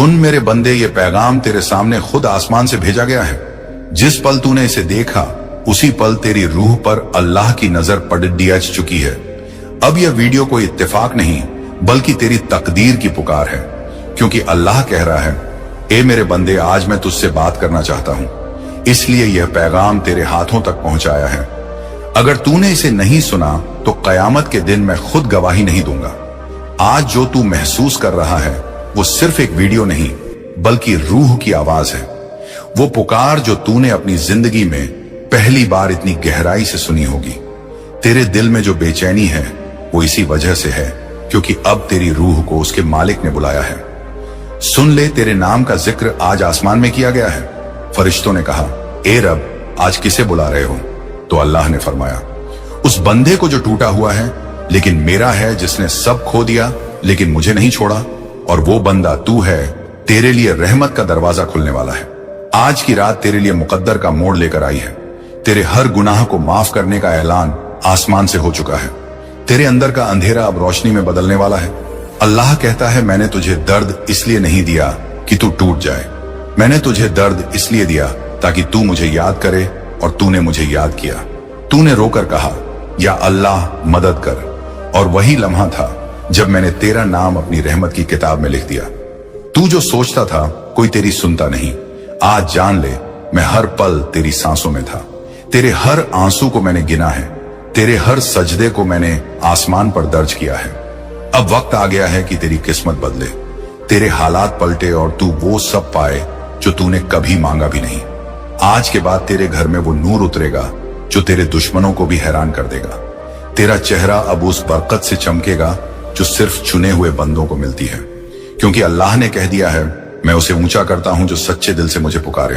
सुन मेरे बंदे, ये पैगाम तेरे सामने खुद आसमान से भेजा गया है। जिस पल तूने इसे देखा उसी पल तेरी रूह पर अल्लाह की नजर पड़ चुकी है। अब यह वीडियो कोई इत्तेफाक नहीं बल्कि तेरी तकदीर की पुकार है, क्योंकि अल्लाह कह रहा है, ए मेरे बंदे, आज मैं तुझसे बात करना चाहता हूं, इसलिए यह पैगाम तेरे हाथों तक पहुंचाया है। अगर तूने इसे नहीं सुना तो कयामत के दिन मैं खुद गवाही नहीं दूंगा। आज जो तू महसूस कर रहा है वो सिर्फ एक वीडियो नहीं बल्कि रूह की आवाज है। वो पुकार जो तूने अपनी जिंदगी में पहली बार इतनी गहराई से सुनी होगी। तेरे दिल में जो बेचैनी है वो इसी वजह से है क्योंकि अब तेरी रूह को उसके मालिक ने बुलाया है। सुन ले, तेरे नाम का जिक्र आज आसमान में किया गया है। फरिश्तों ने कहा, ए रब, आज किसे बुला रहे हो? तो अल्लाह ने फरमाया, उस बंदे को जो टूटा हुआ है लेकिन मेरा है, जिसने सब खो दिया लेकिन मुझे नहीं छोड़ा, और वो बंदा तू है। तेरे लिए रहमत का दरवाजा खुलने वाला है। आज की रात तेरे लिए मुकद्दर का मोड़ लेकर आई है। तेरे हर गुनाह को माफ करने का ऐलान आसमान से हो चुका है। तेरे अंदर का अंधेरा अब रोशनी में बदलने वाला है। अल्लाह कहता है, मैंने तुझे दर्द इसलिए नहीं दिया कि तू टूट जाए, मैंने तुझे दर्द इसलिए दिया ताकि तू मुझे याद करे, और तूने मुझे याद किया। तूने रोकर कहा, या अल्लाह मदद कर, और वही लम्हा था जब मैंने तेरा नाम अपनी रहमत की किताब में लिख दिया। तू जो सोचता था कोई तेरी सुनता नहीं, आज जान ले मैं हर पल तेरी सांसों में था। तेरे हर आंसू को मैंने गिना है, तेरे हर सजदे को मैंने आसमान पर दर्ज किया है। अब वक्त आ गया है कि तेरी किस्मत बदले, तेरे हालात पलटे और तू वो सब पाए जो तूने कभी मांगा भी नहीं। आज के बाद तेरे घर में वो नूर उतरेगा जो तेरे दुश्मनों को भी हैरान कर देगा। तेरा चेहरा अब उस बरकत से चमकेगा जो सिर्फ चुने हुए बंदों को मिलती है, क्योंकि अल्लाह ने कह दिया है, मैं उसे ऊंचा करता हूं जो सच्चे दिल से मुझे पुकारे।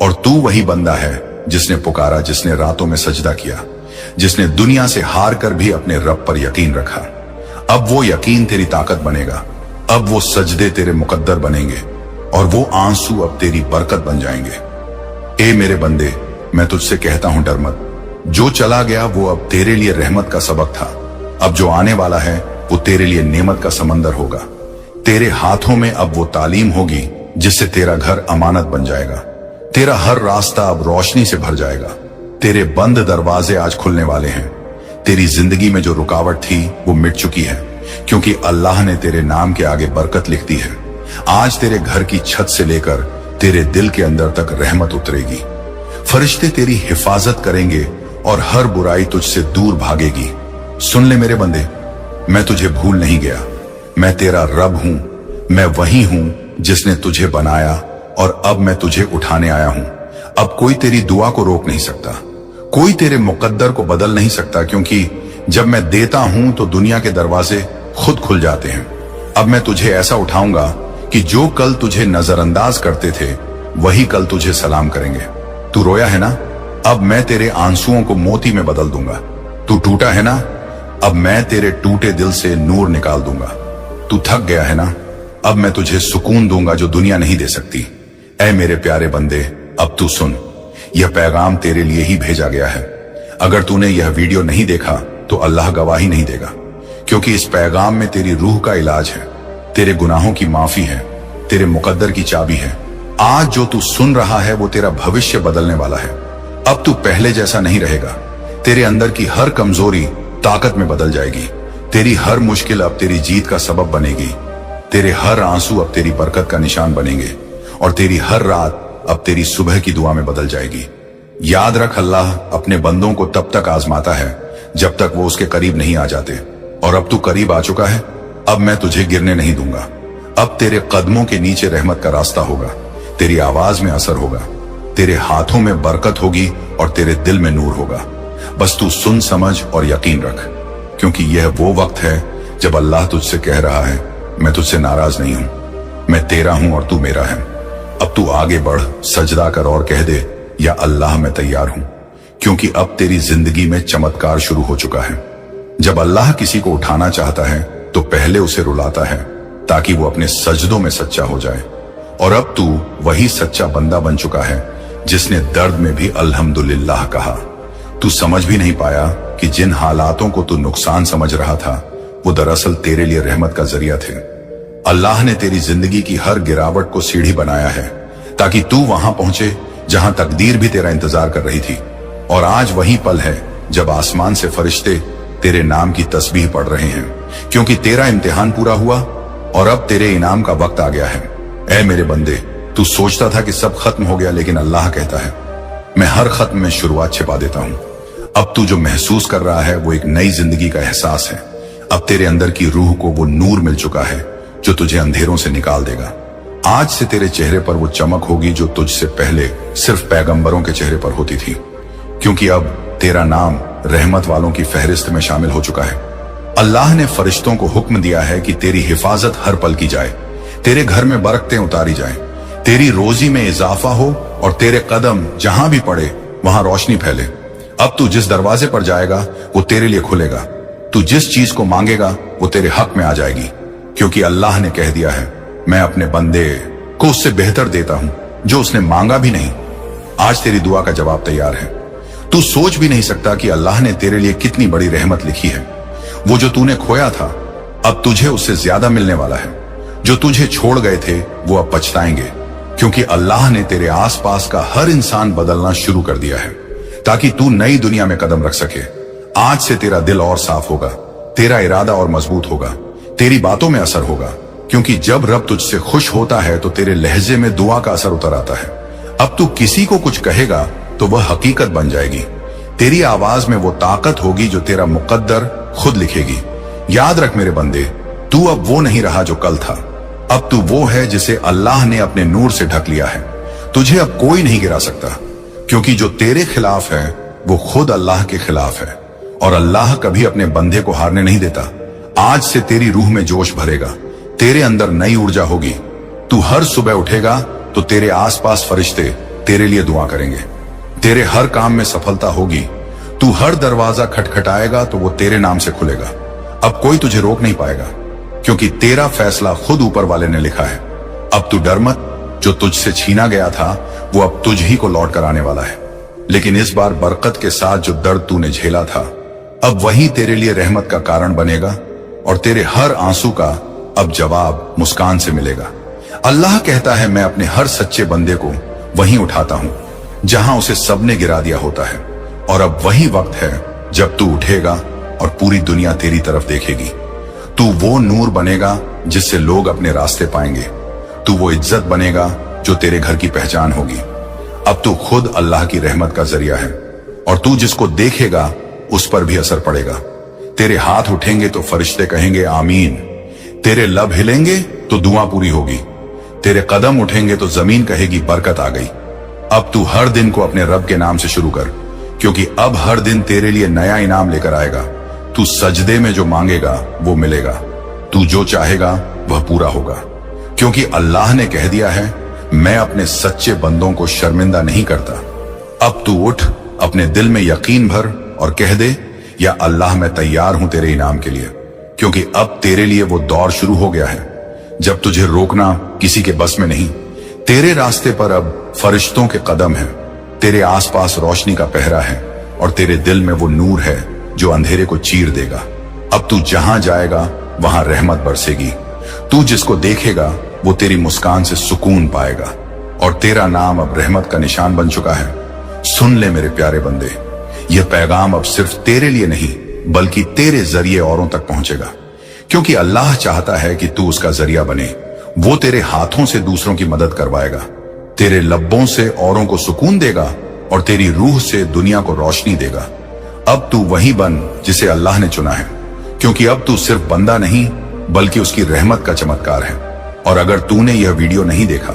और तू वही बंदा है जिसने पुकारा, जिसने रातों में सजदा किया, जिसने दुनिया से हार कर भी अपने रब पर यकीन रखा। अब वो यकीन तेरी ताकत बनेगा, अब वो सजदे तेरे मुकद्दर बनेंगे, और वो आंसू अब तेरी बरकत बन जाएंगे। ए मेरे बंदे, मैं तुझसे कहता हूं, डर मत। जो चला गया वो अब तेरे लिए रहमत का सबक था। अब जो आने वाला है वो तेरे लिए नेमत का समंदर होगा। तेरे हाथों में अब वो तालीम होगी जिससे तेरा घर अमानत बन जाएगा। तेरा हर रास्ता अब रोशनी से भर जाएगा। तेरे बंद दरवाजे आज खुलने वाले हैं। तेरी जिंदगी में जो रुकावट थी वो मिट चुकी है, क्योंकि अल्लाह ने तेरे नाम के आगे बरकत लिख दी है। आज तेरे घर की छत से लेकर तेरे दिल के अंदर तक रहमत उतरेगी। फरिश्ते तेरी हिफाजत करेंगे और हर बुराई तुझसे दूर भागेगी। सुन ले मेरे बंदे, मैं तुझे भूल नहीं गया। मैं तेरा रब हूं, मैं वही हूं जिसने तुझे बनाया, और अब मैं तुझे उठाने आया हूं। अब कोई तेरी दुआ को रोक नहीं सकता, कोई तेरे मुकद्दर को बदल नहीं सकता, क्योंकि जब मैं देता हूं तो दुनिया के दरवाजे खुद खुल जाते हैं। अब मैं तुझे ऐसा उठाऊंगा कि जो कल तुझे नजरअंदाज करते थे वही कल तुझे सलाम करेंगे। तू रोया है ना, अब मैं तेरे आंसुओं को मोती में बदल दूंगा। तू टूटा है ना, अब मैं तेरे टूटे दिल से नूर निकाल दूंगा। तू थक गया है ना, अब मैं तुझे सुकून दूंगा जो दुनिया नहीं दे सकती। ऐ मेरे प्यारे बंदे, अब तू सुन, यह पैगाम तेरे लिए ही भेजा गया है। अगर तूने यह वीडियो नहीं देखा तो अल्लाह गवाही नहीं देगा, क्योंकि इस पैगाम में तेरी रूह का इलाज है, तेरे गुनाहों की माफी है, तेरे मुकद्दर की चाबी है। आज जो तू सुन रहा है वो तेरा भविष्य बदलने वाला है। अब तू पहले जैसा नहीं रहेगा। तेरे अंदर की हर कमजोरी ताकत में बदल जाएगी। तेरी हर मुश्किल अब तेरी जीत का सबब बनेगी। तेरे हर आंसू अब तेरी बरकत का निशान बनेंगे, और तेरी हर रात अब तेरी सुबह की दुआ में बदल जाएगी। याद रख, अल्लाह अपने बंदों को तब तक आजमाता है जब तक वो उसके करीब नहीं आ जाते, और अब तू करीब आ चुका है। अब मैं तुझे गिरने नहीं दूंगा। अब तेरे कदमों के नीचे रहमत का रास्ता होगा, तेरी आवाज में असर होगा, तेरे हाथों में बरकत होगी और तेरे दिल में नूर होगा। बस तू सुन, समझ और यकीन रख, क्योंकि यह वो वक्त है जब अल्लाह तुझसे कह रहा है, मैं तुझसे नाराज नहीं हूं, मैं तेरा हूं और तू मेरा है। अब तू आगे बढ़, सजदा कर और कह दे, या अल्लाह मैं तैयार हूं, क्योंकि अब तेरी जिंदगी में चमत्कार शुरू हो चुका है। जब अल्लाह किसी को उठाना चाहता है तो पहले उसे रुलाता है ताकि वो अपने सजदों में सच्चा हो जाए। और अब तू वही सच्चा बंदा बन चुका है जिसने दर्द में भी अल्हम्दुलिल्लाह कहा। तू समझ भी नहीं पाया कि जिन हालातों को तू नुकसान समझ रहा था वो दरअसल तेरे लिए रहमत का जरिया थे। अल्लाह ने तेरी जिंदगी की हर गिरावट को सीढ़ी बनाया है ताकि तू वहां पहुंचे जहां तकदीर भी तेरा इंतजार कर रही थी। और आज वही पल है जब आसमान से फरिश्ते तेरे नाम की तस्बीह पढ़ रहे हैं, क्योंकि तेरा इम्तिहान पूरा हुआ और अब तेरे इनाम का वक्त आ गया है। ऐ मेरे बंदे, तू सोचता था कि सब खत्म हो गया, लेकिन अल्लाह कहता है मैं हर खत्म में शुरुआत छिपा देता हूं। अब तू जो महसूस कर रहा है वो एक नई जिंदगी का एहसास है। अब तेरे अंदर की रूह को वो नूर मिल चुका है जो तुझे अंधेरों से निकाल देगा। आज से तेरे चेहरे पर वो चमक होगी जो तुझसे पहले सिर्फ पैगंबरों के चेहरे पर होती थी, क्योंकि अब तेरा नाम रहमत वालों की फहरिस्त में शामिल हो चुका है। अल्लाह ने फरिश्तों को हुक्म दिया है कि तेरी हिफाजत हर पल की जाए, तेरे घर में बरकतें उतारी जाएं, तेरी रोजी में इजाफा हो और तेरे कदम जहां भी पड़े वहां रोशनी फैले। अब तू जिस दरवाजे पर जाएगा वो तेरे लिए खुलेगा, तू जिस चीज को मांगेगा वो तेरे हक में आ जाएगी, क्योंकि अल्लाह ने कह दिया है मैं अपने बंदे को उससे बेहतर देता हूं जो उसने मांगा भी नहीं। आज तेरी दुआ का जवाब तैयार है। तू सोच भी नहीं सकता कि अल्लाह ने तेरे लिए कितनी बड़ी रहमत लिखी है। वो जो तूने खोया था अब तुझे उससे ज्यादा मिलने वाला है। जो तुझे छोड़ गए थे वो अब पछताएंगे, क्योंकि अल्लाह ने तेरे आसपास का हर इंसान बदलना शुरू कर दिया है ताकि तू नई दुनिया में कदम रख सके। आज से तेरा दिल और साफ होगा, तेरा इरादा और मजबूत होगा, तेरी बातों में असर होगा, क्योंकि जब रब तुझसे खुश होता है तो तेरे लहजे में दुआ का असर उतर आता है। अब तू किसी को कुछ कहेगा तो वह हकीकत बन जाएगी। तेरी आवाज में वो ताकत होगी जो तेरा मुकद्दर खुद लिखेगी। याद रख मेरे बंदे, तू अब वो नहीं रहा जो कल था। अब तू वो है जिसे अल्लाह ने अपने नूर से ढक लिया है। तुझे अब कोई नहीं गिरा सकता, क्योंकि जो तेरे खिलाफ है वो खुद अल्लाह के खिलाफ है, और अल्लाह कभी अपने बंदे को हारने नहीं देता। आज से तेरी रूह में जोश भरेगा, तेरे अंदर नई ऊर्जा होगी। तू हर सुबह उठेगा तो तेरे आसपास फरिश्ते तेरे लिए दुआ करेंगे, तेरे हर काम में सफलता होगी। तू हर दरवाजा खटखटाएगा तो वो तेरे नाम से खुलेगा। अब कोई तुझे रोक नहीं पाएगा, क्योंकि तेरा फैसला खुद ऊपर वाले ने लिखा है। अब तू डर मत, जो तुझसे छीना गया था वो अब तुझ ही को लौट कर आने वाला है। लेकिन इस बार बरकत के साथ जो दर्द तूने झेला था अब वही तेरे लिए रहमत का कारण बनेगा, और तेरे हर आंसू का अब जवाब मुस्कान से मिलेगा। अल्लाह कहता है मैं अपने हर सच्चे बंदे को वहीं उठाता हूं जहां उसे सबने गिरा दिया होता है, और अब वही वक्त है जब तू उठेगा और पूरी दुनिया तेरी तरफ देखेगी। तू वो नूर बनेगा जिससे लोग अपने रास्ते पाएंगे। तू वो इज्जत बनेगा जो तेरे घर की पहचान होगी। अब तू खुद अल्लाह की रहमत का जरिया है, और तू जिसको देखेगा उस पर भी असर पड़ेगा। तेरे हाथ उठेंगे तो फरिश्ते कहेंगे आमीन, तेरे लब हिलेंगे तो दुआ पूरी होगी, तेरे कदम उठेंगे तो जमीन कहेगी बरकत आ गई। अब तू हर दिन को अपने रब के नाम से शुरू कर, क्योंकि अब हर दिन तेरे लिए नया इनाम लेकर आएगा। तू सजदे में जो मांगेगा वो मिलेगा, तू जो चाहेगा वह पूरा होगा, क्योंकि अल्लाह ने कह दिया है मैं अपने सच्चे बंदों को शर्मिंदा नहीं करता। अब तू उठ, अपने दिल में यकीन भर और कह दे या अल्लाह मैं तैयार हूं तेरे इनाम के लिए, क्योंकि अब तेरे लिए वो दौर शुरू हो गया है जब तुझे रोकना किसी के बस में नहीं। तेरे रास्ते पर अब फरिश्तों के कदम हैं, तेरे आसपास रोशनी का पहरा है, और तेरे दिल में वो नूर है जो अंधेरे को चीर देगा। अब तू जहां जाएगा वहां रहमत बरसेगी। तू जिसको देखेगा वो तेरी मुस्कान से सुकून पाएगा, और तेरा नाम अब रहमत का निशान बन चुका है। सुन ले मेरे प्यारे बंदे, यह पैगाम अब सिर्फ तेरे लिए नहीं बल्कि तेरे जरिए औरों तक पहुंचेगा, क्योंकि अल्लाह चाहता है कि तू उसका जरिया बने। वो तेरे हाथों से दूसरों की मदद करवाएगा, तेरे लब्बों से औरों को सुकून देगा, और तेरी रूह से दुनिया को रोशनी देगा। अब तू वही बन जिसे अल्लाह ने चुना है, क्योंकि अब तू सिर्फ बंदा नहीं बल्कि उसकी रहमत का चमत्कार है। और अगर तूने यह वीडियो नहीं देखा,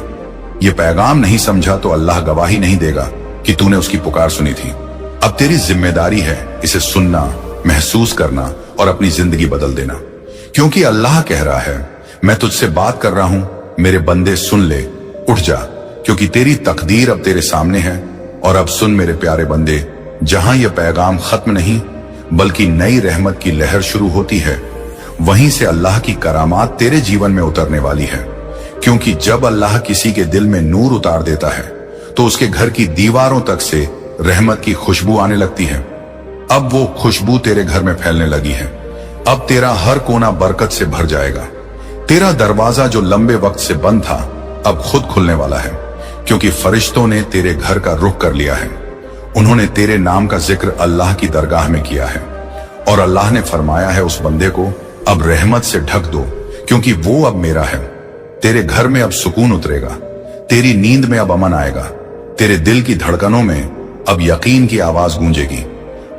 यह पैगाम नहीं समझा, तो अल्लाह गवाही नहीं देगा कि तूने उसकी पुकार सुनी थी। अब तेरी जिम्मेदारी है इसे सुनना, महसूस करना और अपनी जिंदगी बदल देना, क्योंकि अल्लाह कह रहा है मैं तुझसे बात कर रहा हूं, मेरे बंदे सुन ले, उठ जा, क्योंकि तेरी तकदीर अब तेरे सामने है। और अब सुन मेरे प्यारे बंदे, जहां यह पैगाम खत्म नहीं बल्कि नई रहमत की लहर शुरू होती है, वहीं से अल्लाह की करामात तेरे जीवन में उतरने वाली है। क्योंकि जब अल्लाह किसी के दिल में नूर उतार देता है तो उसके घर की दीवारों तक से रहमत की खुशबू आने लगती है। अब वो खुशबू तेरे घर में फैलने लगी है। अब तेरा हर कोना बरकत से भर जाएगा, तेरा दरवाजा जो लंबे वक्त से बंद था अब खुद खुलने वाला है, क्योंकि फरिश्तों ने तेरे घर का रुख कर लिया है। उन्होंने तेरे नाम का जिक्र अल्लाह की दरगाह में किया है और अल्लाह ने फरमाया है उस बंदे को अब रहमत से ढक दो, क्योंकि वो अब मेरा है। तेरे घर में अब सुकून उतरेगा, तेरी नींद में अब अमन आएगा, तेरे दिल की धड़कनों में अब यकीन की आवाज गूंजेगी।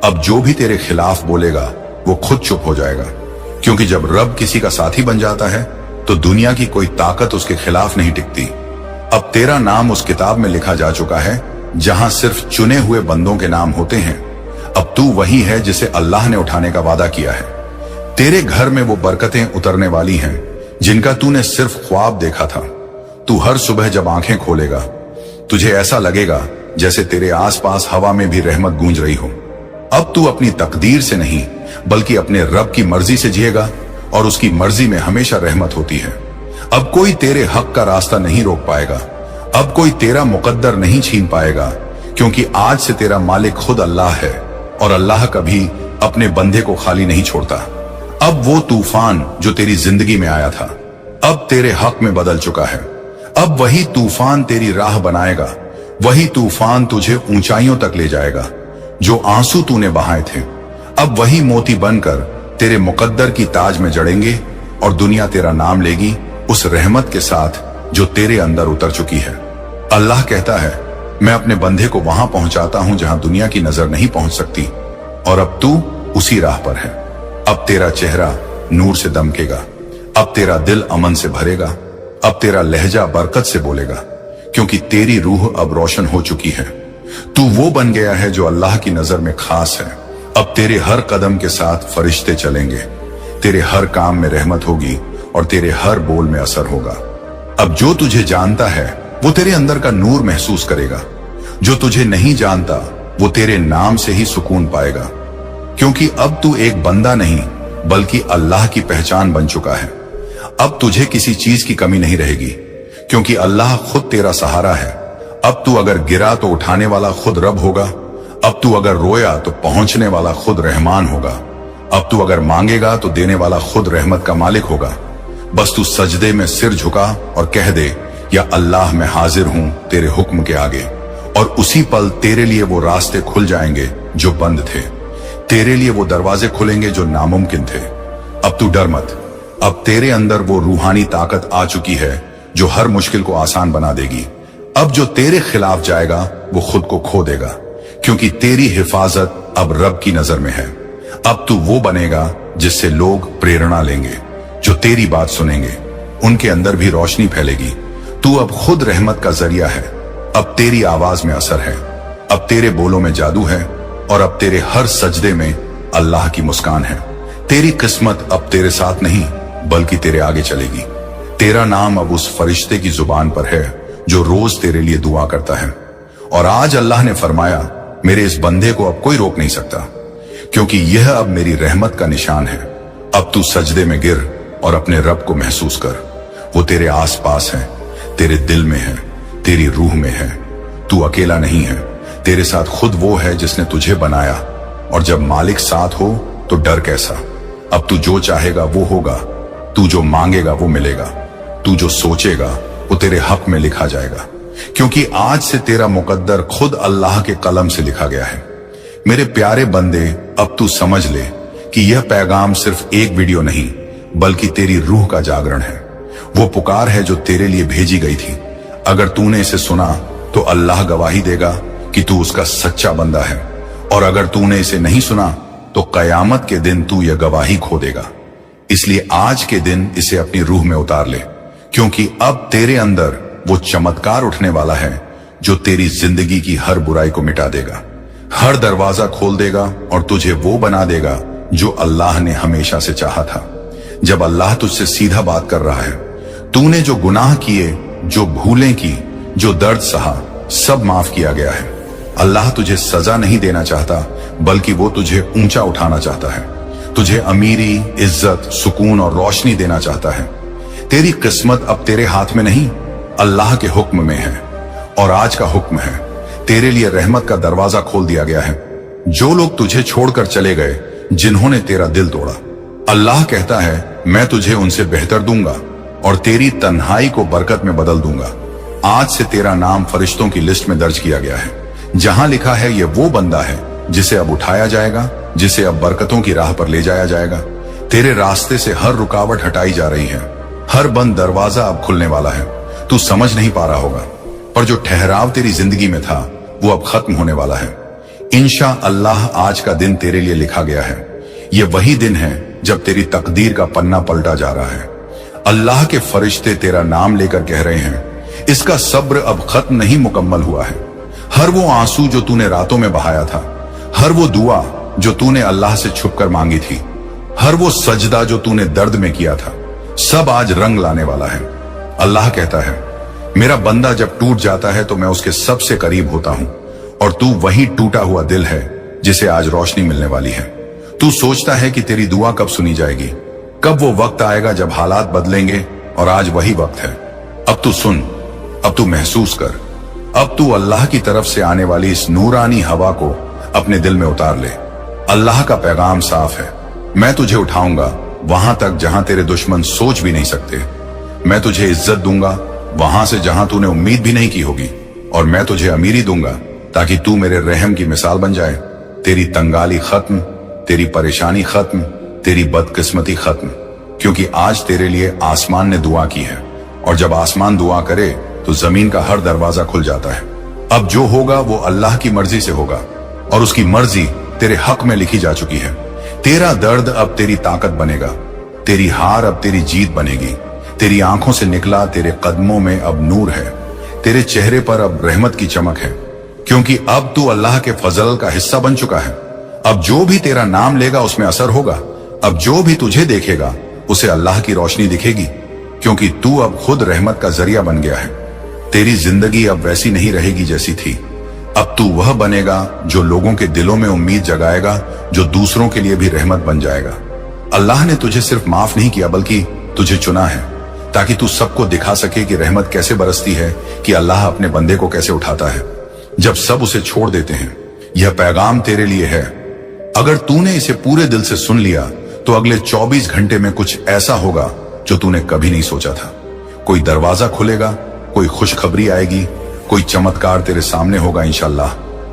अब जो भी तेरे खिलाफ बोलेगा वो खुद चुप हो जाएगा, क्योंकि जब रब किसी का साथी बन जाता है तो दुनिया की कोई ताकत उसके खिलाफ नहीं टिकती। अब तेरा नाम उस किताब में लिखा जा चुका है जहां सिर्फ चुने हुए बंदों के नाम होते हैं। अब तू वही है जिसे अल्लाह ने उठाने का वादा किया है। तेरे घर में वो बरकतें उतरने वाली हैं जिनका तूने सिर्फ ख्वाब देखा था। तू हर सुबह जब आंखें खोलेगा तुझे ऐसा लगेगा जैसे तेरे आसपास हवा में भी रहमत गूंज रही हो। अब तू अपनी तकदीर से नहीं बल्कि अपने रब की मर्जी से जिएगा और उसकी मर्जी में हमेशा रहमत होती है। अब कोई तेरे हक का रास्ता नहीं रोक पाएगा, अब कोई तेरा मुकद्दर नहीं छीन पाएगा, क्योंकि आज से तेरा मालिक खुद अल्लाह है और अल्लाह कभी अपने बंदे को खाली नहीं छोड़ता। अब वो तूफान जो तेरी जिंदगी में आया था अब तेरे हक में बदल चुका है। अब वही तूफान तेरी राह बनाएगा, वही तूफान तुझे ऊंचाइयों तक ले जाएगा। जो आंसू तूने बहाए थे अब वही मोती बनकर तेरे मुकद्दर की ताज में जड़ेंगे और दुनिया तेरा नाम लेगी उस रहमत के साथ जो तेरे अंदर उतर चुकी है। अल्लाह कहता है मैं अपने बंदे को वहां पहुंचाता हूं जहां दुनिया की नजर नहीं पहुंच सकती, और अब तू उसी राह पर है। अब तेरा चेहरा नूर से दमकेगा, अब तेरा दिल अमन से भरेगा, अब तेरा लहजा बरकत से बोलेगा, क्योंकि तेरी रूह अब रोशन हो चुकी है। तू वो बन गया है जो अल्लाह की नजर में खास है। अब तेरे हर कदम के साथ फरिश्ते चलेंगे, तेरे हर काम में रहमत होगी और तेरे हर बोल में असर होगा। अब जो तुझे जानता है वो तेरे अंदर का नूर महसूस करेगा, जो तुझे नहीं जानता वो तेरे नाम से ही सुकून पाएगा, क्योंकि अब तू एक बंदा नहीं बल्कि अल्लाह की पहचान बन चुका है। अब तुझे किसी चीज की कमी नहीं रहेगी, क्योंकि अल्लाह खुद तेरा सहारा है। अब तू अगर गिरा तो उठाने वाला खुद रब होगा, अब तू अगर रोया तो पहुंचने वाला खुद रहमान होगा, अब तू अगर मांगेगा तो देने वाला खुद रहमत का मालिक होगा। बस तू सजदे में सिर झुका और कह दे या अल्लाह मैं हाजिर हूं तेरे हुक्म के आगे, और उसी पल तेरे लिए वो रास्ते खुल जाएंगे जो बंद थे, तेरे लिए वो दरवाजे खुलेंगे जो नामुमकिन थे। अब तू डर मत, अब तेरे अंदर वो रूहानी ताकत आ चुकी है जो हर मुश्किल को आसान बना देगी। अब जो तेरे खिलाफ जाएगा वो खुद को खो देगा, क्योंकि तेरी हिफाजत अब रब की नजर में है। अब तू वो बनेगा जिससे लोग प्रेरणा लेंगे, जो तेरी बात सुनेंगे उनके अंदर भी रोशनी फैलेगी। तू अब खुद रहमत का जरिया है, अब तेरी आवाज में असर है, अब तेरे बोलों में जादू है, और अब तेरे हर सजदे में अल्लाह की मुस्कान है। तेरी किस्मत अब तेरे साथ नहीं बल्कि तेरे आगे चलेगी। तेरा नाम अब उस फरिश्ते की जुबान पर है जो रोज तेरे लिए दुआ करता है। और आज अल्लाह ने फरमाया मेरे इस बंदे को अब कोई रोक नहीं सकता, क्योंकि यह अब मेरी रहमत का निशान है। अब तू सजदे में गिर और अपने रब को महसूस कर, वो तेरे आसपास है, तेरे दिल में है, तेरी रूह में है। तू अकेला नहीं है, तेरे साथ खुद वो है जिसने तुझे बनाया, और जब मालिक साथ हो तो डर कैसा। अब तू जो चाहेगा वो होगा, तू जो मांगेगा वो मिलेगा, तू जो सोचेगा वो तेरे हक में लिखा जाएगा, क्योंकि आज से तेरा मुकद्दर खुद अल्लाह के कलम से लिखा गया है। मेरे प्यारे बंदे, अब तू समझ ले कि यह पैगाम सिर्फ एक वीडियो नहीं बल्कि तेरी रूह का जागरण है। वो पुकार है जो तेरे लिए भेजी गई थी। अगर तूने इसे सुना तो अल्लाह गवाही देगा कि तू उसका सच्चा बंदा है, और अगर तूने इसे नहीं सुना तो कयामत के दिन तू यह गवाही खो देगा। इसलिए आज के दिन इसे अपनी रूह में उतार ले, क्योंकि अब तेरे अंदर वो चमत्कार उठने वाला है जो तेरी जिंदगी की हर बुराई को मिटा देगा, हर दरवाजा खोल देगा और तुझे वो बना देगा जो अल्लाह ने हमेशा से चाहा था। जब अल्लाह तुझसे सीधा बात कर रहा है, तूने जो गुनाह किए, जो भूलें की, जो दर्द सहा, सब माफ किया गया है। अल्लाह तुझे सजा नहीं देना चाहता बल्कि वो तुझे ऊंचा उठाना चाहता है, तुझे अमीरी, इज्जत, सुकून और रोशनी देना चाहता है। तेरी किस्मत अब तेरे हाथ में नहीं, अल्लाह के हुक्म में है। और आज का हुक्म है, तेरे लिए रहमत का दरवाजा खोल दिया गया है। जो लोग तुझे छोड़कर चले गए, जिन्होंने तेरा दिल तोड़ा, अल्लाह कहता है मैं तुझे उनसे बेहतर दूंगा, और तेरी तन्हाई को बरकत में बदल दूंगा। आज से तेरा नाम फरिश्तों की लिस्ट में दर्ज किया गया है, जहां लिखा है ये वो बंदा है जिसे अब उठाया जाएगा, जिसे अब बरकतों की राह पर ले जाया जाएगा। तेरे रास्ते से हर रुकावट हटाई जा रही है, हर बंद दरवाजा अब खुलने वाला है। तू समझ नहीं पा रहा होगा, पर जो ठहराव तेरी जिंदगी में था वो अब खत्म होने वाला है। इंशा अल्लाह आज का दिन तेरे लिए लिखा गया है। ये वही दिन है जब तेरी तकदीर का पन्ना पलटा जा रहा है। अल्लाह के फरिश्ते तेरा नाम लेकर कह रहे हैं, इसका सब्र अब खत्म नहीं मुकम्मल हुआ है। हर वो आंसू जो तूने रातों में बहाया था, हर वो दुआ जो तूने अल्लाह से छुपकर मांगी थी, हर वो सजदा जो तूने दर्द में किया था, सब आज रंग लाने वाला है। अल्लाह कहता है, मेरा बंदा जब टूट जाता है तो मैं उसके सबसे करीब होता हूं, और तू वही टूटा हुआ दिल है जिसे आज रोशनी मिलने वाली है। तू सोचता है कि तेरी दुआ कब सुनी जाएगी, कब वो वक्त आएगा जब हालात बदलेंगे, और आज वही वक्त है। अब तू सुन, अब तू महसूस कर, अब तू अल्लाह की तरफ से आने वाली इस नूरानी हवा को अपने दिल में उतार ले। अल्लाह का पैगाम साफ है, मैं तुझे उठाऊंगा वहां तक जहां तेरे दुश्मन सोच भी नहीं सकते। मैं तुझे इज्जत दूंगा वहां से जहां तूने उम्मीद भी नहीं की होगी, और मैं तुझे अमीरी दूंगा ताकि तू मेरे रहम की मिसाल बन जाए। तेरी तंगाली खत्म, तेरी परेशानी खत्म, तेरी बदकिस्मती खत्म, क्योंकि आज तेरे लिए आसमान ने दुआ की है, और जब आसमान दुआ करे तो जमीन का हर दरवाजा खुल जाता है। अब जो होगा वो अल्लाह की मर्जी से होगा, और उसकी मर्जी तेरे हक में लिखी जा चुकी है। तेरा दर्द अब तेरी ताकत बनेगा, तेरी हार अब तेरी जीत बनेगी। तेरी आंखों से निकला तेरे कदमों में अब नूर है, तेरे चेहरे पर अब रहमत की चमक है, क्योंकि अब तू अल्लाह के फजल का हिस्सा बन चुका है। अब जो भी तेरा नाम लेगा उसमें असर होगा। अब जो भी तुझे देखेगा उसे अल्लाह की रोशनी दिखेगी, क्योंकि तू अब खुद रहमत का जरिया बन गया है। तेरी जिंदगी अब वैसी नहीं रहेगी जैसी थी। अब तू वह बनेगा जो लोगों के दिलों में उम्मीद जगाएगा, जो दूसरों के लिए भी रहमत बन जाएगा। अल्लाह ने तुझे सिर्फ माफ नहीं किया बल्कि तुझे चुना है, ताकि तू सबको दिखा सके कि रहमत कैसे बरसती है, कि अल्लाह अपने बंदे को कैसे उठाता है जब सब उसे छोड़ देते हैं। यह पैगाम तेरे लिए है। अगर तूने इसे पूरे दिल से सुन लिया तो अगले 24 घंटे में कुछ ऐसा होगा जो तूने कभी नहीं सोचा था। कोई दरवाजा खुलेगा, कोई खुशखबरी आएगी, कोई चमत्कार तेरे सामने होगा इंशाअल्लाह,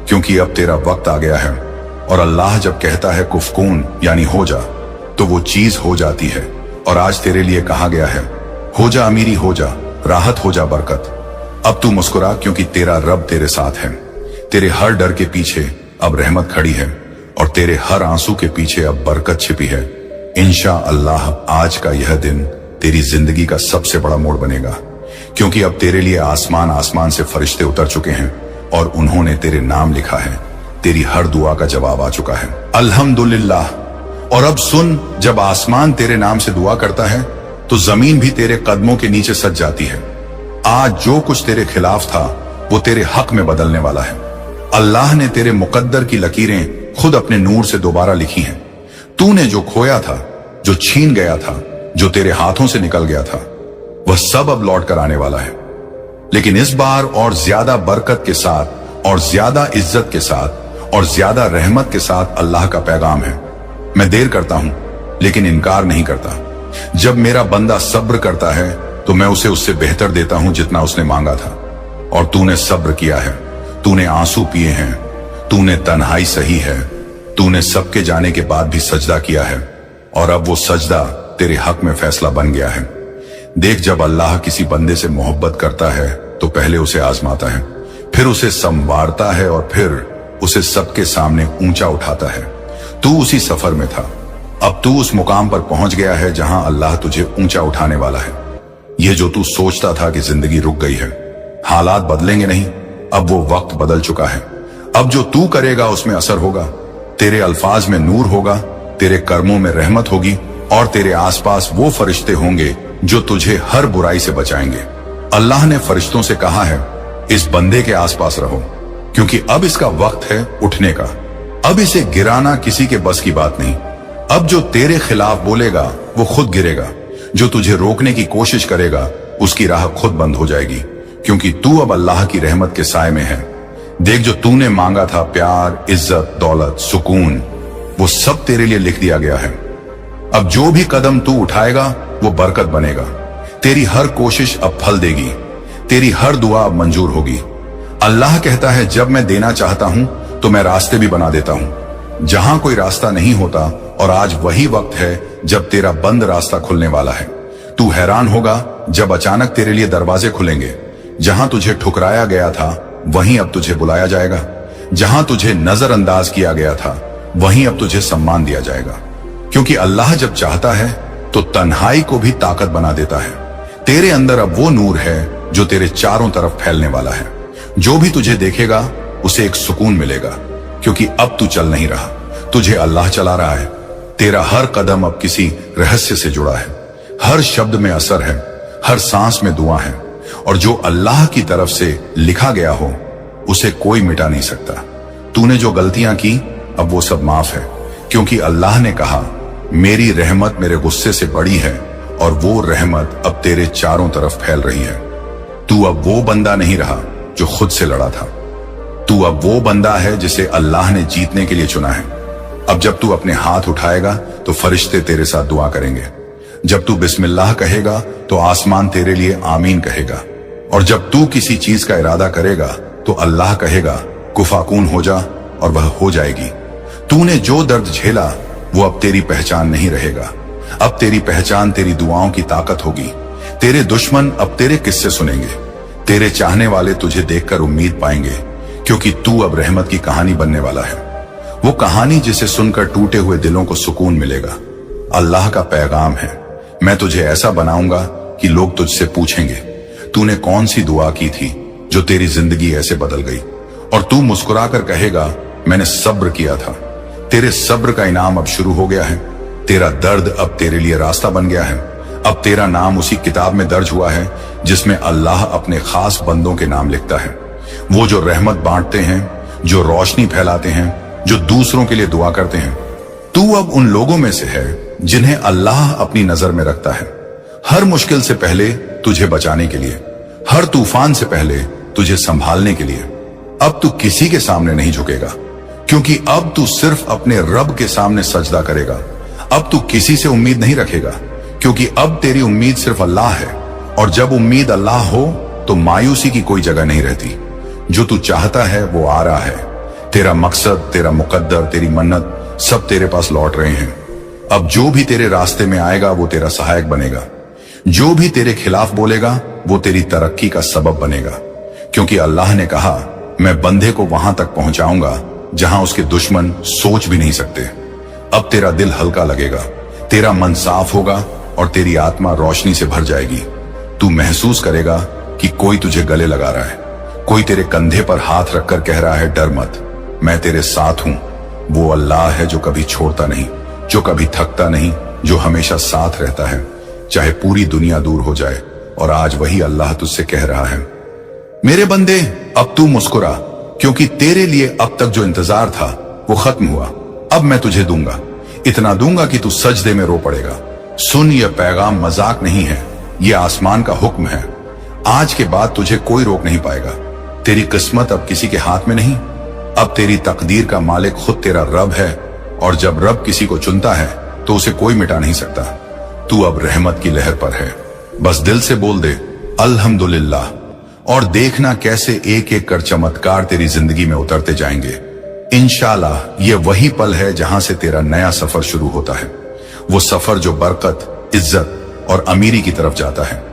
क्योंकि अब तेरा वक्त आ गया है। और अल्लाह जब कहता है कुफकून यानी हो जा, तो वो चीज हो जाती है। और आज तेरे लिए कहा गया है, हो जा अमीरी, हो जा राहत, हो जा बरकत। अब तू मुस्कुरा, क्योंकि तेरा रब तेरे साथ है। तेरे हर डर के पीछे अब रहमत खड़ी है, और तेरे हर आंसू के पीछे अब बरकत छिपी है। इंशाअल्लाह आज का यह दिन तेरी जिंदगी का सबसे बड़ा मोड़ बनेगा, क्योंकि अब तेरे लिए आसमान से फरिश्ते उतर चुके हैं, और उन्होंने तेरे नाम लिखा है। तेरी हर दुआ का जवाब आ चुका है, अल्हम्दुलिल्लाह। और अब सुन, जब आसमान तेरे नाम से दुआ करता है तो जमीन भी तेरे कदमों के नीचे सज जाती है। आज जो कुछ तेरे खिलाफ था वो तेरे हक में बदलने वाला है। अल्लाह ने तेरे मुकद्दर की लकीरें खुद अपने नूर से दोबारा लिखी हैं। तूने जो खोया था, जो छीन गया था, जो तेरे हाथों से निकल गया था, वह सब अब लौट कर आने वाला है। लेकिन इस बार और ज्यादा बरकत के साथ, और ज्यादा इज्जत के साथ, और ज्यादा रहमत के साथ अल्लाह का पैगाम है। मैं देर करता हूं लेकिन इनकार नहीं करता। जब मेरा बंदा सब्र करता है तो मैं उसे उससे बेहतर देता हूं जितना उसने मांगा था। और तूने सब्र किया है, तूने आंसू पिए हैं, तूने तन्हाई सही है, तूने सबके जाने के बाद भी सजदा किया है, और अब वो सजदा तेरे हक में फैसला बन गया है। देख, जब अल्लाह किसी बंदे से मोहब्बत करता है तो पहले उसे आजमाता है, फिर उसे संवारता है, और फिर उसे सबके सामने ऊंचा उठाता है। तू उसी सफर में था, अब तू उस मुकाम पर पहुंच गया है जहां अल्लाह तुझे ऊंचा उठाने वाला है। ये जो तू सोचता था कि जिंदगी रुक गई है, हालात बदलेंगे नहीं, अब वो वक्त बदल चुका है। अब जो तू करेगा उसमें असर होगा, तेरे अल्फाज में नूर होगा, तेरे कर्मों में रहमत होगी, और तेरे आसपास वो फरिश्ते होंगे जो तुझे हर बुराई से बचाएंगे। अल्लाह ने फरिश्तों से कहा है, इस बंदे के आसपास रहो, क्योंकि अब इसका वक्त है उठने का। अब इसे गिराना किसी के बस की बात नहीं। अब जो तेरे खिलाफ बोलेगा वो खुद गिरेगा, जो तुझे रोकने की कोशिश करेगा उसकी राह खुद बंद हो जाएगी, क्योंकि तू अब अल्लाह की रहमत के साए में है। देख, जो तूने मांगा था, प्यार, इज्जत, दौलत, सुकून, वो सब तेरे लिए लिख दिया गया है। अब जो भी कदम तू उठाएगा वो बरकत बनेगा। तेरी हर कोशिश अब फल देगी, तेरी हर दुआ अब मंजूर होगी। अल्लाह कहता है, जब मैं देना चाहता हूं तो मैं रास्ते भी बना देता हूं जहां कोई रास्ता नहीं होता, और आज वही वक्त है जब तेरा बंद रास्ता खुलने वाला है। तू हैरान होगा जब अचानक तेरे लिए दरवाजे खुलेंगे। जहां तुझे ठुकराया गया था वहीं अब तुझे बुलाया जाएगा। जहां तुझे नजरअंदाज किया गया था वहीं अब तुझे सम्मान दिया जाएगा। क्योंकि अल्लाह जब चाहता है तो तन्हाई को भी ताकत बना देता है। तेरे अंदर अब वो नूर है जो तेरे चारों तरफ फैलने वाला है। जो भी तुझे देखेगा उसे एक सुकून मिलेगा, क्योंकि अब तू चल नहीं रहा, तुझे अल्लाह चला रहा है। तेरा हर कदम अब किसी रहस्य से जुड़ा है, हर शब्द में असर है, हर सांस में दुआ है, और जो अल्लाह की तरफ से लिखा गया हो उसे कोई मिटा नहीं सकता। तूने जो गलतियां की अब वो सब माफ है, क्योंकि अल्लाह ने कहा, मेरी रहमत मेरे गुस्से से बड़ी है, और वो रहमत अब तेरे चारों तरफ फैल रही है। तू अब वो बंदा नहीं रहा जो खुद से लड़ा था। तू अब वो बंदा है जिसे अल्लाह ने जीतने के लिए चुना है। अब जब तू अपने हाथ उठाएगा तो फरिश्ते तेरे साथ दुआ करेंगे। जब तू बिस्मिल्लाह कहेगा तो आसमान तेरे लिए आमीन कहेगा, और जब तू किसी चीज का इरादा करेगा तो अल्लाह कहेगा कुफाकून हो जा, और वह हो जाएगी। तूने जो दर्द झेला वो अब तेरी पहचान नहीं रहेगा। अब तेरी पहचान तेरी दुआओं की ताकत होगी। तेरे दुश्मन अब तेरे किस्से सुनेंगे, तेरे चाहने वाले तुझे देखकर उम्मीद पाएंगे, क्योंकि तू अब रहमत की कहानी बनने वाला है। वो कहानी जिसे सुनकर टूटे हुए दिलों को सुकून मिलेगा। अल्लाह का पैगाम है, मैं तुझे ऐसा बनाऊंगा कि लोग तुझसे पूछेंगे, तूने कौन सी दुआ की थी जो तेरी जिंदगी ऐसे बदल गई? और तू मुस्कुराकर कहेगा, मैंने सब्र किया था। तेरे सब्र का इनाम अब शुरू हो गया है। तेरा दर्द अब तेरे लिए रास्ता बन गया है। अब तेरा नाम उसी किताब में दर्ज हुआ है जिसमें अल्लाह अपने खास बंदों के नाम लिखता है। वो जो रहमत बांटते हैं, जो रोशनी फैलाते हैं, जो दूसरों के लिए दुआ करते हैं। तू अब उन लोगों में से है जिन्हें अल्लाह अपनी नजर में रखता है। हर मुश्किल से पहले तुझे बचाने के लिए, हर तूफान से पहले तुझे संभालने के लिए। अब तू किसी के सामने नहीं झुकेगा, क्योंकि अब तू सिर्फ अपने रब के सामने सजदा करेगा। अब तू किसी से उम्मीद नहीं रखेगा, क्योंकि अब तेरी उम्मीद सिर्फ अल्लाह है, और जब उम्मीद अल्लाह हो तो मायूसी की कोई जगह नहीं रहती। जो तू चाहता है वो आ रहा है। तेरा मकसद, तेरा मुकद्दर, तेरी मन्नत सब तेरे पास लौट रहे हैं। अब जो भी तेरे रास्ते में आएगा वो तेरा सहायक बनेगा। जो भी तेरे खिलाफ बोलेगा वो तेरी तरक्की का सबब बनेगा, क्योंकि अल्लाह ने कहा, मैं बंदे को वहां तक पहुंचाऊंगा जहां उसके दुश्मन सोच भी नहीं सकते। अब तेरा दिल हल्का लगेगा, तेरा मन साफ होगा, और तेरी आत्मा रोशनी से भर जाएगी। तू महसूस करेगा कि कोई तुझे गले लगा रहा है, कोई तेरे कंधे पर हाथ रखकर कह रहा है, डर मत, मैं तेरे साथ हूं। वो अल्लाह है जो कभी छोड़ता नहीं, जो कभी थकता नहीं, जो हमेशा साथ रहता है, चाहे पूरी दुनिया दूर हो जाए। और आज वही अल्लाह तुझसे कह रहा है, मेरे बंदे, अब तू मुस्कुरा, क्योंकि तेरे लिए अब तक जो इंतजार था वो खत्म हुआ। अब मैं तुझे दूंगा, इतना दूंगा कि तू सजदे में रो पड़ेगा। सुन, यह पैगाम मजाक नहीं है, यह आसमान का हुक्म है। आज के बाद तुझे कोई रोक नहीं पाएगा। तेरी किस्मत अब किसी के हाथ में नहीं, अब तेरी तकदीर का मालिक खुद तेरा रब है, और जब रब किसी को चुनता है तो उसे कोई मिटा नहीं सकता। तू अब रहमत की लहर पर है, बस दिल से बोल दे अल्हम्दुलिल्लाह, और देखना कैसे एक एक कर चमत्कार तेरी जिंदगी में उतरते जाएंगे। इंशाल्लाह ये वही पल है जहां से तेरा नया सफर शुरू होता है, वो सफर जो बरकत, इज्जत और अमीरी की तरफ जाता है।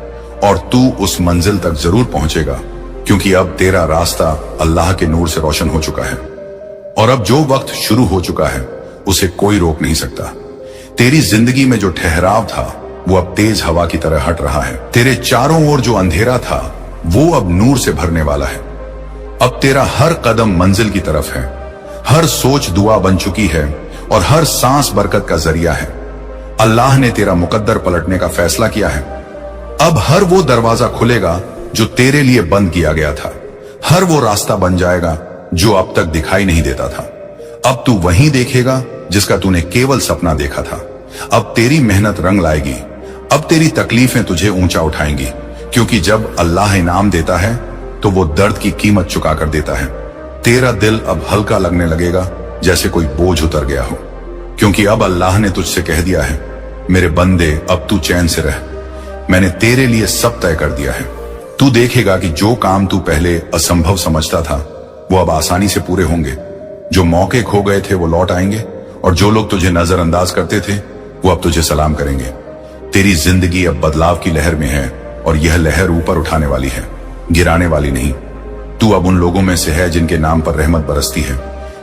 और तू उस मंजिल तक जरूर पहुंचेगा, क्योंकि अब तेरा रास्ता अल्लाह के नूर से रोशन हो चुका है, और अब जो वक्त शुरू हो चुका है उसे कोई रोक नहीं सकता। तेरी जिंदगी में जो ठहराव था वो अब तेज हवा की तरह हट रहा है। तेरे चारों ओर जो अंधेरा था वो अब नूर से भरने वाला है। अब तेरा हर कदम मंजिल की तरफ है, हर सोच दुआ बन चुकी है, और हर सांस बरकत का जरिया है। अल्लाह ने तेरा मुकद्दर पलटने का फैसला किया है। अब हर वो दरवाजा खुलेगा जो तेरे लिए बंद किया गया था, हर वो रास्ता बन जाएगा जो अब तक दिखाई नहीं देता था। अब तू वहीं देखेगा जिसका तूने केवल सपना देखा था। अब तेरी मेहनत रंग लाएगी, अब तेरी तकलीफें तुझे ऊंचा उठाएंगी, क्योंकि जब अल्लाह इनाम देता है तो वो दर्द की कीमत चुका कर देता है। तेरा दिल अब हल्का लगने लगेगा, जैसे कोई बोझ उतर गया हो, क्योंकि अब अल्लाह ने तुझसे कह दिया है, मेरे बंदे अब तू चैन से रह। मैंने तेरे लिए सब तय कर दिया है। तू देखेगा कि जो काम तू पहले असंभव समझता था वो अब आसानी से पूरे होंगे। जो मौके खो गए थे वो लौट आएंगे और जो लोग तुझे नजरअंदाज करते थे वो अब तुझे सलाम करेंगे। तेरी जिंदगी अब बदलाव की लहर में है और यह लहर ऊपर उठाने वाली है, गिराने वाली नहीं। तू अब उन लोगों में से है जिनके नाम पर रहमत बरसती है,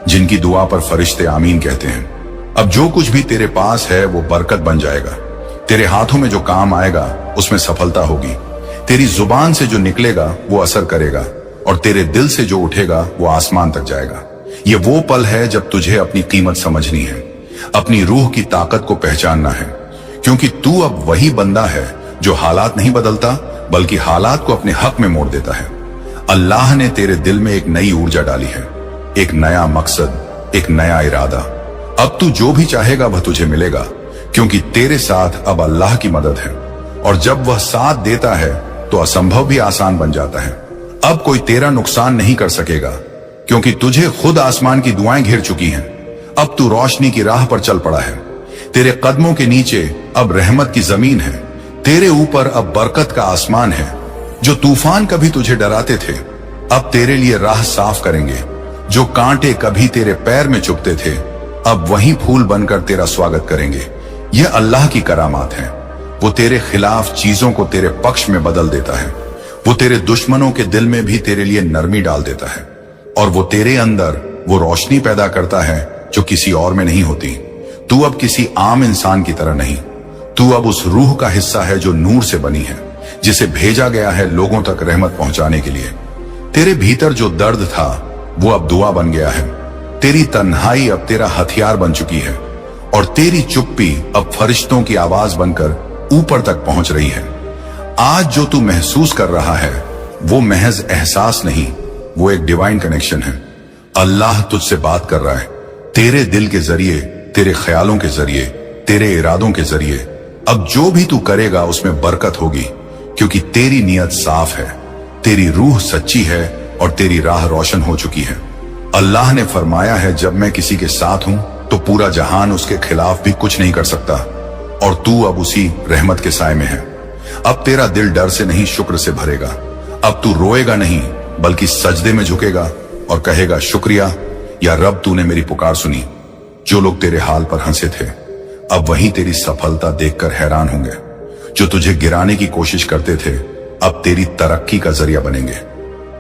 जिनकी दुआ पर फरिश्ते आमीन कहते हैं। अब जो कुछ भी तेरे पास है वो बरकत बन जाएगा। तेरे हाथों में जो काम आएगा उसमें सफलता होगी। तेरी जुबान से जो निकलेगा वो असर करेगा और तेरे दिल से जो उठेगा वो आसमान तक जाएगा। ये वो पल है जब तुझे अपनी कीमत समझनी है, अपनी रूह की ताकत को पहचानना है, क्योंकि तू अब वही बंदा है जो हालात नहीं बदलता बल्कि हालात को अपने हक में मोड़ देता है। अल्लाह ने तेरे दिल में एक नई ऊर्जा डाली है, एक नया मकसद, एक नया इरादा। अब तू जो भी चाहेगा वह तुझे मिलेगा, क्योंकि तेरे साथ अब अल्लाह की मदद है और जब वह साथ देता है तो असंभव भी आसान बन जाता है। अब कोई तेरा नुकसान नहीं कर सकेगा, क्योंकि तुझे खुद आसमान की दुआएं घेर चुकी हैं। अब तू रोशनी की राह पर चल पड़ा है। तेरे कदमों के नीचे अब रहमत की जमीन है, तेरे ऊपर अब बरकत का आसमान है। जो तूफान कभी तुझे डराते थे अब तेरे लिए राह साफ करेंगे। जो कांटे कभी तेरे पैर में चुभते थे अब वही फूल बनकर तेरा स्वागत करेंगे। यह अल्लाह की करामात है। वो तेरे खिलाफ चीजों को तेरे पक्ष में बदल देता है। वो तेरे दुश्मनों के दिल में भी तेरे लिए नरमी डाल देता है और वो तेरे अंदर वो रोशनी पैदा करता है जो किसी और में नहीं होती। तू अब किसी आम इंसान की तरह नहीं, तू अब उस रूह का हिस्सा है जो नूर से बनी है, जिसे भेजा गया है लोगों तक रहमत पहुंचाने के लिए। तेरे भीतर जो दर्द था वो अब दुआ बन गया है। तेरी तन्हाई अब तेरा हथियार बन चुकी है और तेरी चुप्पी अब फरिश्तों की आवाज बनकर ऊपर तक पहुंच रही है। आज जो तू महसूस कर रहा है वो महज एहसास नहीं, वो एक डिवाइन कनेक्शन है। अल्लाह तुझसे बात कर रहा है, तेरे दिल के जरिए, तेरे ख्यालों के जरिए, तेरे इरादों के जरिए। अब जो भी तू करेगा उसमें बरकत होगी, क्योंकि तेरी नीयत साफ है, तेरी रूह सच्ची है और तेरी राह रोशन हो चुकी है। अल्लाह ने फरमाया है, जब मैं किसी के साथ हूं तो पूरा जहान उसके खिलाफ भी कुछ नहीं कर सकता, और तू अब उसी रहमत के साए में है। अब तेरा दिल डर से नहीं शुक्र से भरेगा। अब तू रोएगा नहीं बल्कि सजदे में झुकेगा और कहेगा, शुक्रिया या रब, तूने मेरी पुकार सुनी। जो लोग तेरे हाल पर हंसे थे अब वही तेरी सफलता देखकर हैरान होंगे। जो तुझे गिराने की कोशिश करते थे अब तेरी तरक्की का जरिया बनेंगे,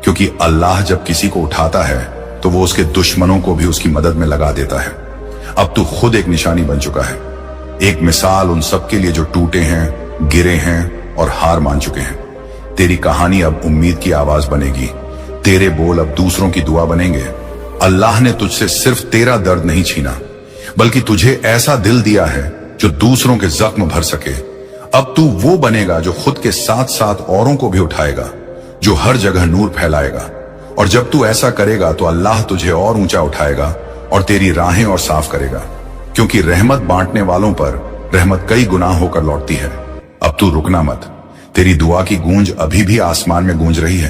क्योंकि अल्लाह जब किसी को उठाता है तो वो उसके दुश्मनों को भी उसकी मदद में लगा देता है। अब तू खुद एक निशानी बन चुका है, एक मिसाल उन सब के लिए जो टूटे हैं, गिरे हैं और हार मान चुके हैं। तेरी कहानी अब उम्मीद की आवाज बनेगी, तेरे बोल अब दूसरों की दुआ बनेंगे। अल्लाह ने तुझसे सिर्फ तेरा दर्द नहीं छीना, बल्कि तुझे ऐसा दिल दिया है जो दूसरों के जख्म भर सके। अब तू वो बनेगा जो खुद के साथ साथ औरों को भी उठाएगा, जो हर जगह नूर फैलाएगा। और जब तू ऐसा करेगा तो अल्लाह तुझे और ऊंचा उठाएगा और तेरी राहें और साफ करेगा, क्योंकि रहमत बांटने वालों पर रहमत कई गुना होकर लौटती है। अब तू रुकना मत, तेरी दुआ की गूंज अभी भी आसमान में गूंज रही है,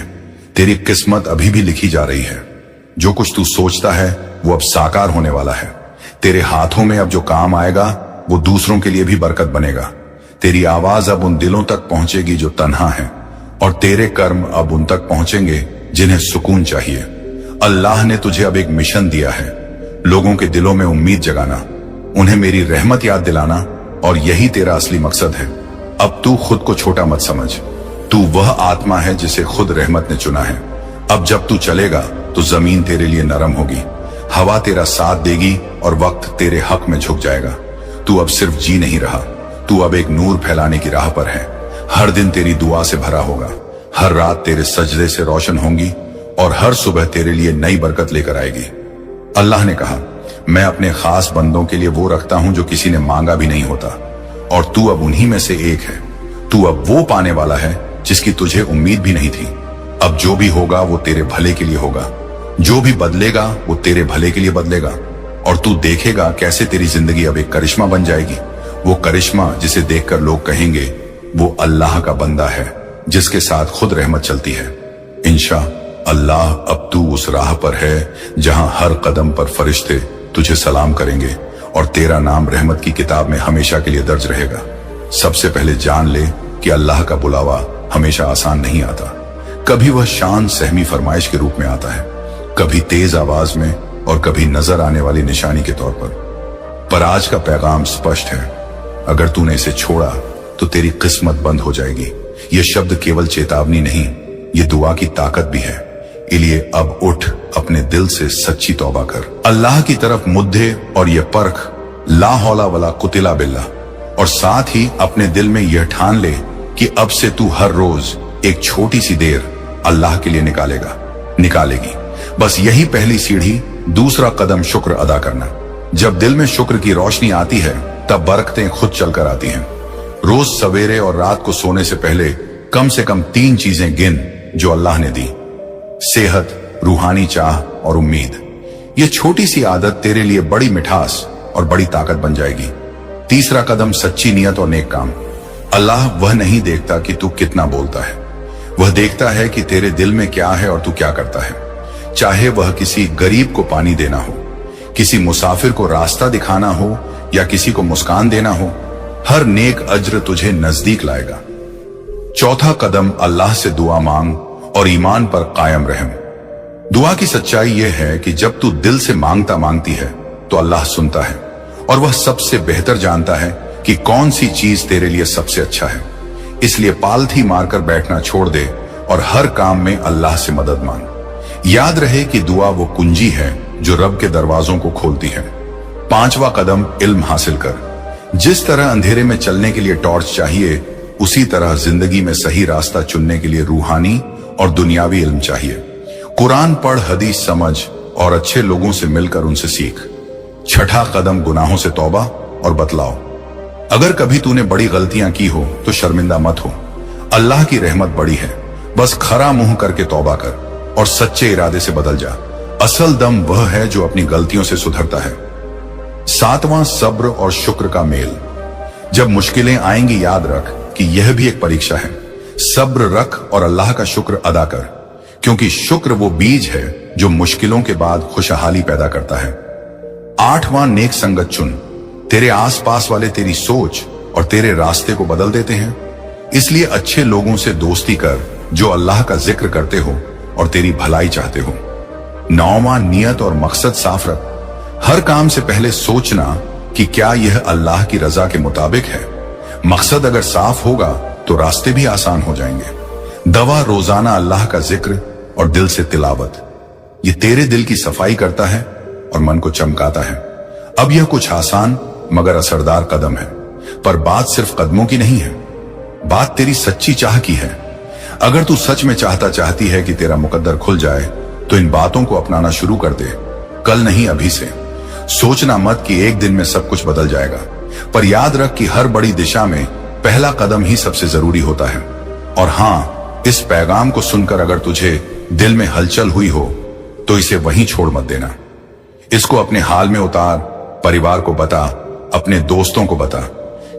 तेरी किस्मत अभी भी लिखी जा रही है। जो कुछ तू सोचता है वो अब साकार होने वाला है। तेरे हाथों में अब जो काम आएगा वो दूसरों के लिए भी बरकत बनेगा। तेरी आवाज अब उन दिलों तक पहुंचेगी जो तन्हा है, और तेरे कर्म अब उन तक पहुंचेंगे जिन्हें सुकून चाहिए। अल्लाह ने तुझे अब एक मिशन दिया है, लोगों के दिलों में उम्मीद जगाना, उन्हें मेरी रहमत याद दिलाना, और यही तेरा असली मकसद है। अब तू खुद को छोटा मत समझ, तू वह आत्मा है जिसे खुद रहमत ने चुना है। अब जब तू चलेगा तो जमीन तेरे लिए नरम होगी, हवा तेरा साथ देगी और वक्त तेरे हक में झुक जाएगा। तू अब सिर्फ जी नहीं रहा, तू अब एक नूर फैलाने की राह पर है। हर दिन तेरी दुआ से भरा होगा, हर रात तेरे सजदे से रोशन होंगी और हर सुबह तेरे लिए नई बरकत लेकर आएगी। अल्लाह ने कहा, मैं अपने खास बंदों के लिए वो रखता हूं जो किसी ने मांगा भी नहीं होता, और तू अब उन्हीं में से एक है। तू अब वो पाने वाला है जिसकी तुझे उम्मीद भी नहीं थी। अब जो भी होगा वो तेरे भले के लिए होगा, जो भी बदलेगा वो तेरे भले के लिए बदलेगा, और तू देखेगा कैसे तेरी जिंदगी अब एक करिश्मा बन जाएगी। वो करिश्मा जिसे देखकर लोग कहेंगे वो अल्लाह का बंदा है जिसके साथ खुद रहमत चलती है। इंशा अल्लाह अब तू उस राह पर है जहां हर कदम पर फरिश्ते तुझे सलाम करेंगे और तेरा नाम रहमत की किताब में हमेशा के लिए दर्ज रहेगा। सबसे पहले जान ले कि अल्लाह का बुलावा हमेशा आसान नहीं आता। कभी वह शान सहमी फरमाइश के रूप में आता है, कभी तेज आवाज में और कभी नजर आने वाली निशानी के तौर पर आज का पैगाम स्पष्ट है, अगर तूने इसे छोड़ा तो तेरी किस्मत बंद हो जाएगी। ये शब्द केवल चेतावनी नहीं, ये दुआ की ताकत भी है। इसलिए अब उठ, अपने दिल से सच्ची तौबा कर, अल्लाह की तरफ मुद्दे और ये परख ला हौला वला कुतिला बिल्ला, और साथ ही अपने दिल में यह ठान ले कि अब से तू हर रोज एक छोटी सी देर अल्लाह के लिए निकालेगी। बस यही पहली सीढ़ी। दूसरा कदम शुक्र अदा करना। जब दिल में शुक्र की रोशनी आती है तब बरकतें खुद चलकर आती हैं। रोज सवेरे और रात को सोने से पहले कम से कम 3 चीजें गिन जो अल्लाह ने दी: सेहत, रूहानी चाह और उम्मीद। ये छोटी सी आदत तेरे लिए बड़ी मिठास और बड़ी ताकत बन जाएगी। तीसरा कदम सच्ची नियत और नेक काम। अल्लाह वह नहीं देखता कि तू कितना बोलता है, वह देखता है कि तेरे दिल में क्या है और तू क्या करता है। चाहे वह किसी गरीब को पानी देना हो, किसी मुसाफिर को रास्ता दिखाना हो या किसी को मुस्कान देना हो, हर नेक अज्र तुझे नजदीक लाएगा। चौथा कदम अल्लाह से दुआ मांग और ईमान पर कायम रहम। दुआ की सच्चाई यह है कि जब तू दिल से मांगती है तो अल्लाह सुनता है और वह सबसे बेहतर जानता है कि कौन सी चीज तेरे लिए सबसे अच्छा है। इसलिए पालथी मारकर बैठना छोड़ दे और हर काम में अल्लाह से मदद मांग। याद रहे कि दुआ वो कुंजी है जो रब के दरवाजों को खोलती है। पांचवा कदम इल्म हासिल कर। जिस तरह अंधेरे में चलने के लिए टॉर्च चाहिए, उसी तरह जिंदगी में सही रास्ता चुनने के लिए रूहानी और दुनियावी इल्म चाहिए। कुरान पढ़, हदीस समझ और अच्छे लोगों से मिलकर उनसे सीख। छठा कदम गुनाहों से तौबा और बतलाओ। अगर कभी तूने बड़ी गलतियां की हो तो शर्मिंदा मत हो, अल्लाह की रहमत बड़ी है। बस खरा मुंह करके तौबा कर और सच्चे इरादे से बदल जा। असल दम वह है जो अपनी गलतियों से सुधरता है। सातवां सब्र और शुक्र का मेल। जब मुश्किलें आएंगी याद रख कि यह भी एक परीक्षा है। सब्र रख और अल्लाह का शुक्र अदा कर, क्योंकि शुक्र वो बीज है जो मुश्किलों के बाद खुशहाली पैदा करता है। आठवां नेक संगत चुन। तेरे आसपास वाले तेरी सोच और तेरे रास्ते को बदल देते हैं, इसलिए अच्छे लोगों से दोस्ती कर जो अल्लाह का जिक्र करते हो और तेरी भलाई चाहते हो। नौवां नियत और मकसद साफ रख। हर काम से पहले सोचना कि क्या यह अल्लाह की रजा के मुताबिक है। मकसद अगर साफ होगा तो रास्ते भी आसान हो जाएंगे। दवा रोजाना अल्लाह का जिक्र और दिल से तिलावत। ये तेरे दिल की सफाई करता है और मन को चमकाता है। अब यह कुछ आसान मगर असरदार कदम है, पर बात सिर्फ कदमों की नहीं है, बात तेरी सच्ची चाह की है। अगर तू सच में चाहती है कि तेरा मुकद्दर खुल जाए तो इन बातों को अपनाना शुरू कर दे। कल नहीं, अभी से। सोचना मत कि एक दिन में सब कुछ बदल जाएगा, पर याद रख कि हर बड़ी दिशा में पहला कदम ही सबसे जरूरी होता है। और हां, इस पैगाम को सुनकर अगर तुझे दिल में हलचल हुई हो तो इसे वहीं छोड़ मत देना। इसको अपने हाल में उतार, परिवार को बता, अपने दोस्तों को बता,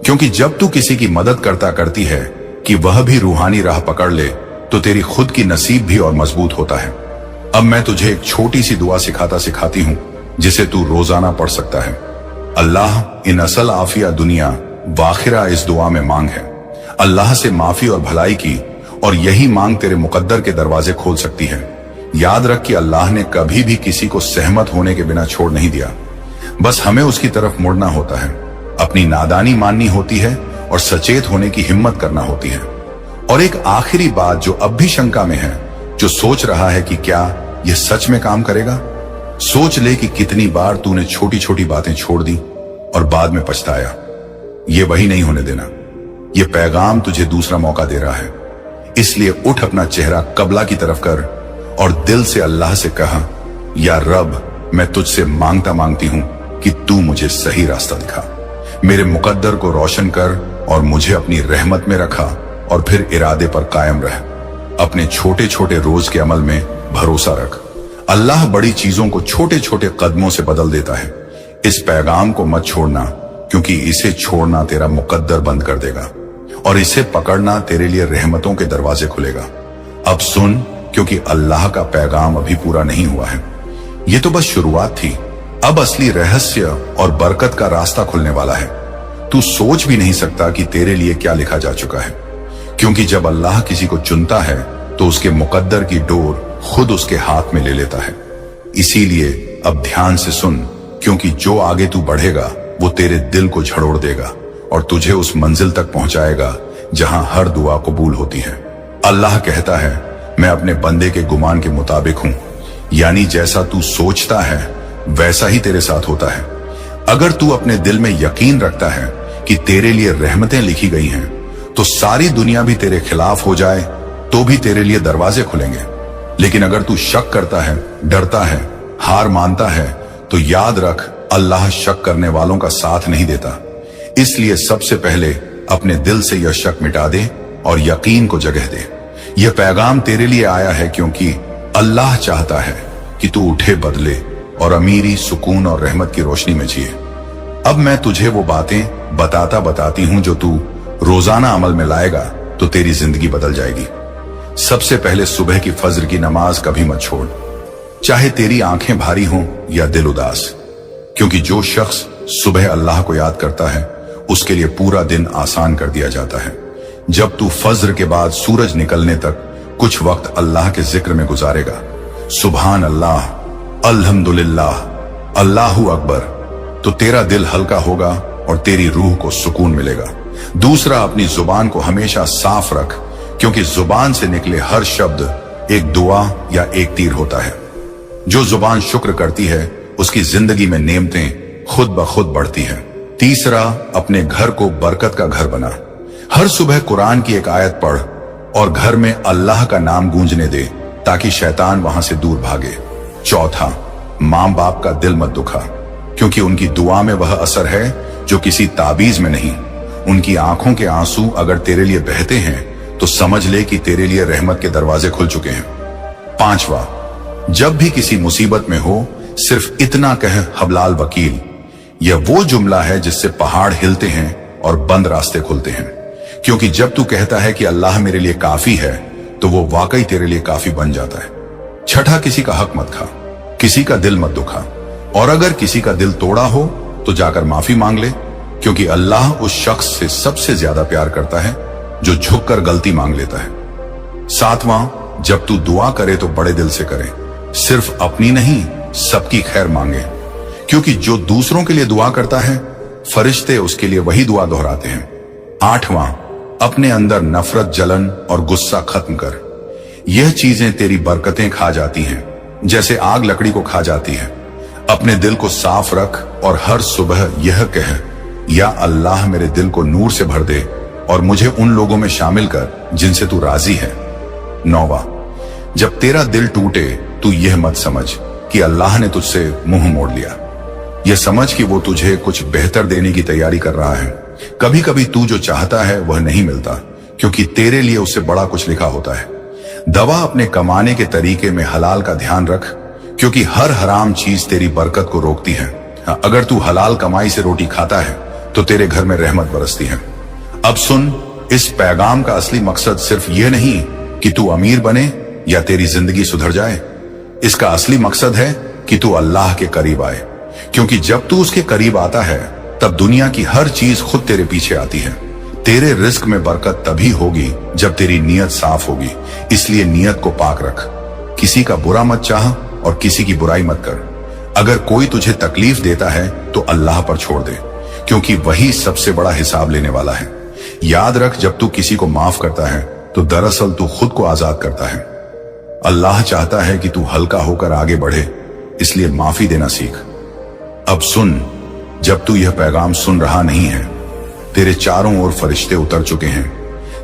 क्योंकि जब तू किसी की मदद करती है कि वह भी रूहानी राह पकड़ ले तो तेरी खुद की नसीब भी और मजबूत होता है। अब मैं तुझे एक छोटी सी दुआ सिखाती हूं जिसे तू रोजाना पढ़ सकता है। अल्लाह इन असल आफिया दुनिया वाखिरा इस दुआ में मांग है। अल्लाह से माफी और भलाई की, और यही मांग तेरे मुकद्दर के दरवाजे खोल सकती है। याद रख कि अल्लाह ने कभी भी किसी को सहमत होने के बिना छोड़ नहीं दिया, बस हमें उसकी तरफ मुड़ना होता है, अपनी नादानी माननी होती है और सचेत होने की हिम्मत करना होती है। और एक आखिरी बात जो अब भी शंका में है, जो सोच रहा है कि क्या यह सच में काम करेगा, सोच ले कि कितनी बार तूने छोटी छोटी बातें छोड़ दी और बाद में पछताया। ये वही नहीं होने देना। यह पैगाम तुझे दूसरा मौका दे रहा है, इसलिए उठ, अपना चेहरा कबला की तरफ कर और दिल से अल्लाह से कहा, या रब, मैं तुझसे मांगती हूं कि तू मुझे सही रास्ता दिखा, मेरे मुकद्दर को रोशन कर और मुझे अपनी रहमत में रखा, और फिर इरादे पर कायम रह। अपने छोटे छोटे रोज के अमल में भरोसा रख। अल्लाह बड़ी चीजों को छोटे छोटे कदमों से बदल देता है। इस पैगाम को मत छोड़ना, क्योंकि इसे छोड़ना तेरा मुकद्दर बंद कर देगा और इसे पकड़ना तेरे लिए रहमतों के दरवाजे खुलेगा। अब सुन, क्योंकि अल्लाह का पैगाम अभी पूरा नहीं हुआ है। ये तो बस शुरुआत थी। अब असली रहस्य और बरकत का रास्ता खुलने वाला है। तू सोच भी नहीं सकता कि तेरे लिए क्या लिखा जा चुका है। क्योंकि जब अल्लाह किसी को चुनता है तो उसके मुकद्दर की डोर खुद उसके हाथ में ले लेता है। इसीलिए अब ध्यान से सुन, क्योंकि जो आगे तू बढ़ेगा वो तेरे दिल को झड़ोड़ देगा और तुझे उस मंजिल तक पहुंचाएगा जहां हर दुआ कबूल होती है। अल्लाह कहता है, मैं अपने बंदे के गुमान के मुताबिक हूं, यानी जैसा तू सोचता है वैसा ही तेरे साथ होता है। अगर तू अपने दिल में यकीन रखता है कि तेरे लिए रहमतें लिखी गई हैं, तो सारी दुनिया भी तेरे खिलाफ हो जाए तो भी तेरे लिए दरवाजे खुलेंगे। लेकिन अगर तू शक करता है, डरता है, हार मानता है, तो याद रख, अल्लाह शक करने वालों का साथ नहीं देता। इसलिए सबसे पहले अपने दिल से यह शक मिटा दे और यकीन को जगह दे। यह पैगाम तेरे लिए आया है क्योंकि अल्लाह चाहता है कि तू उठे बदले और अमीरी, सुकून और रहमत की रोशनी में जिए। अब मैं तुझे वो बातें बताती हूं जो तू रोजाना अमल में लाएगा तो तेरी जिंदगी बदल जाएगी। सबसे पहले सुबह की फज्र की नमाज कभी मत छोड़, चाहे तेरी आंखें भारी हों या दिल उदास, क्योंकि जो शख्स सुबह अल्लाह को याद करता है उसके लिए पूरा दिन आसान कर दिया जाता है। जब तू फज्र के बाद सूरज निकलने तक कुछ वक्त अल्लाह के जिक्र में गुजारेगा, सुभान अल्लाह, अल्हम्दुलिल्लाह, अल्लाहू अकबर, तो तेरा दिल हल्का होगा और तेरी रूह को सुकून मिलेगा। दूसरा, अपनी जुबान को हमेशा साफ रख, क्योंकि जुबान से निकले हर शब्द एक दुआ या एक तीर होता है। जो जुबान शुक्र करती है उसकी जिंदगी में नेमतें खुद ब खुद बढ़ती हैं। तीसरा, अपने घर को बरकत का घर बना। हर सुबह कुरान की एक आयत पढ़ और घर में अल्लाह का नाम गूंजने दे ताकि शैतान वहां से दूर भागे। चौथा, मां बाप का दिल मत दुखा, क्योंकि उनकी दुआ में वह असर है जो किसी ताबीज में नहीं। उनकी आंखों के आंसू अगर तेरे लिए बहते हैं तो समझ ले कि तेरे लिए रहमत के दरवाजे खुल चुके हैं। पांचवा, जब भी किसी मुसीबत में हो सिर्फ इतना कह, हबलाल वकील। यह वो जुमला है जिससे पहाड़ हिलते हैं और बंद रास्ते खुलते हैं, क्योंकि जब तू कहता है कि अल्लाह मेरे लिए काफी है तो वो वाकई तेरे लिए काफी बन जाता है। छठा, किसी का हक मत खा, किसी का दिल मत दुखा, और अगर किसी का दिल तोड़ा हो तो जाकर माफी मांग ले, क्योंकि अल्लाह उस शख्स से सबसे ज्यादा प्यार करता है जो झुककर गलती मांग लेता है। सातवां, जब तू दुआ करे तो बड़े दिल से करे, सिर्फ अपनी नहीं सबकी खैर मांगे, क्योंकि जो दूसरों के लिए दुआ करता है फरिश्ते उसके लिए वही दुआ दोहराते हैं। आठवां, अपने अंदर नफरत, जलन और गुस्सा खत्म कर। यह चीजें तेरी बरकतें खा जाती हैं, जैसे आग लकड़ी को खा जाती है। अपने दिल को साफ रख और हर सुबह यह कह, या अल्लाह मेरे दिल को नूर से भर दे और मुझे उन लोगों में शामिल कर जिनसे तू राजी है। नौवां, जब तेरा दिल टूटे तू यह मत समझ कि अल्लाह ने तुझसे मुंह मोड़ लिया। यह समझ कि वो तुझे कुछ बेहतर देने की तैयारी कर रहा है। कभी कभी तू जो चाहता है वह नहीं मिलता, क्योंकि तेरे लिए उससे बड़ा कुछ लिखा होता है। दवा अपने कमाने के तरीके में हलाल का ध्यान रख, क्योंकि हर हराम चीज तेरी बरकत को रोकती है। अगर तू हलाल कमाई से रोटी खाता है तो तेरे घर में रहमत बरसती है। अब सुन, इस पैगाम का असली मकसद सिर्फ यह नहीं कि तू अमीर बने या तेरी जिंदगी सुधर जाए। इसका असली मकसद है कि तू अल्लाह के करीब आए, क्योंकि जब तू उसके करीब आता है तब दुनिया की हर चीज खुद तेरे पीछे आती है। तेरे रिस्क में बरकत तभी होगी जब तेरी नीयत साफ होगी। इसलिए नीयत को पाक रख, किसी का बुरा मत चाह और किसी की बुराई मत कर। अगर कोई तुझे तकलीफ देता है तो अल्लाह पर छोड़ दे, क्योंकि वही सबसे बड़ा हिसाब लेने वाला है। याद रख, जब तू किसी को माफ करता है तो दरअसल तू खुद को आजाद करता है। अल्लाह चाहता है कि तू हल्का होकर आगे बढ़े, इसलिए माफी देना सीख। अब सुन, जब तू यह पैगाम सुन रहा नहीं है, तेरे चारों ओर फरिश्ते उतर चुके हैं।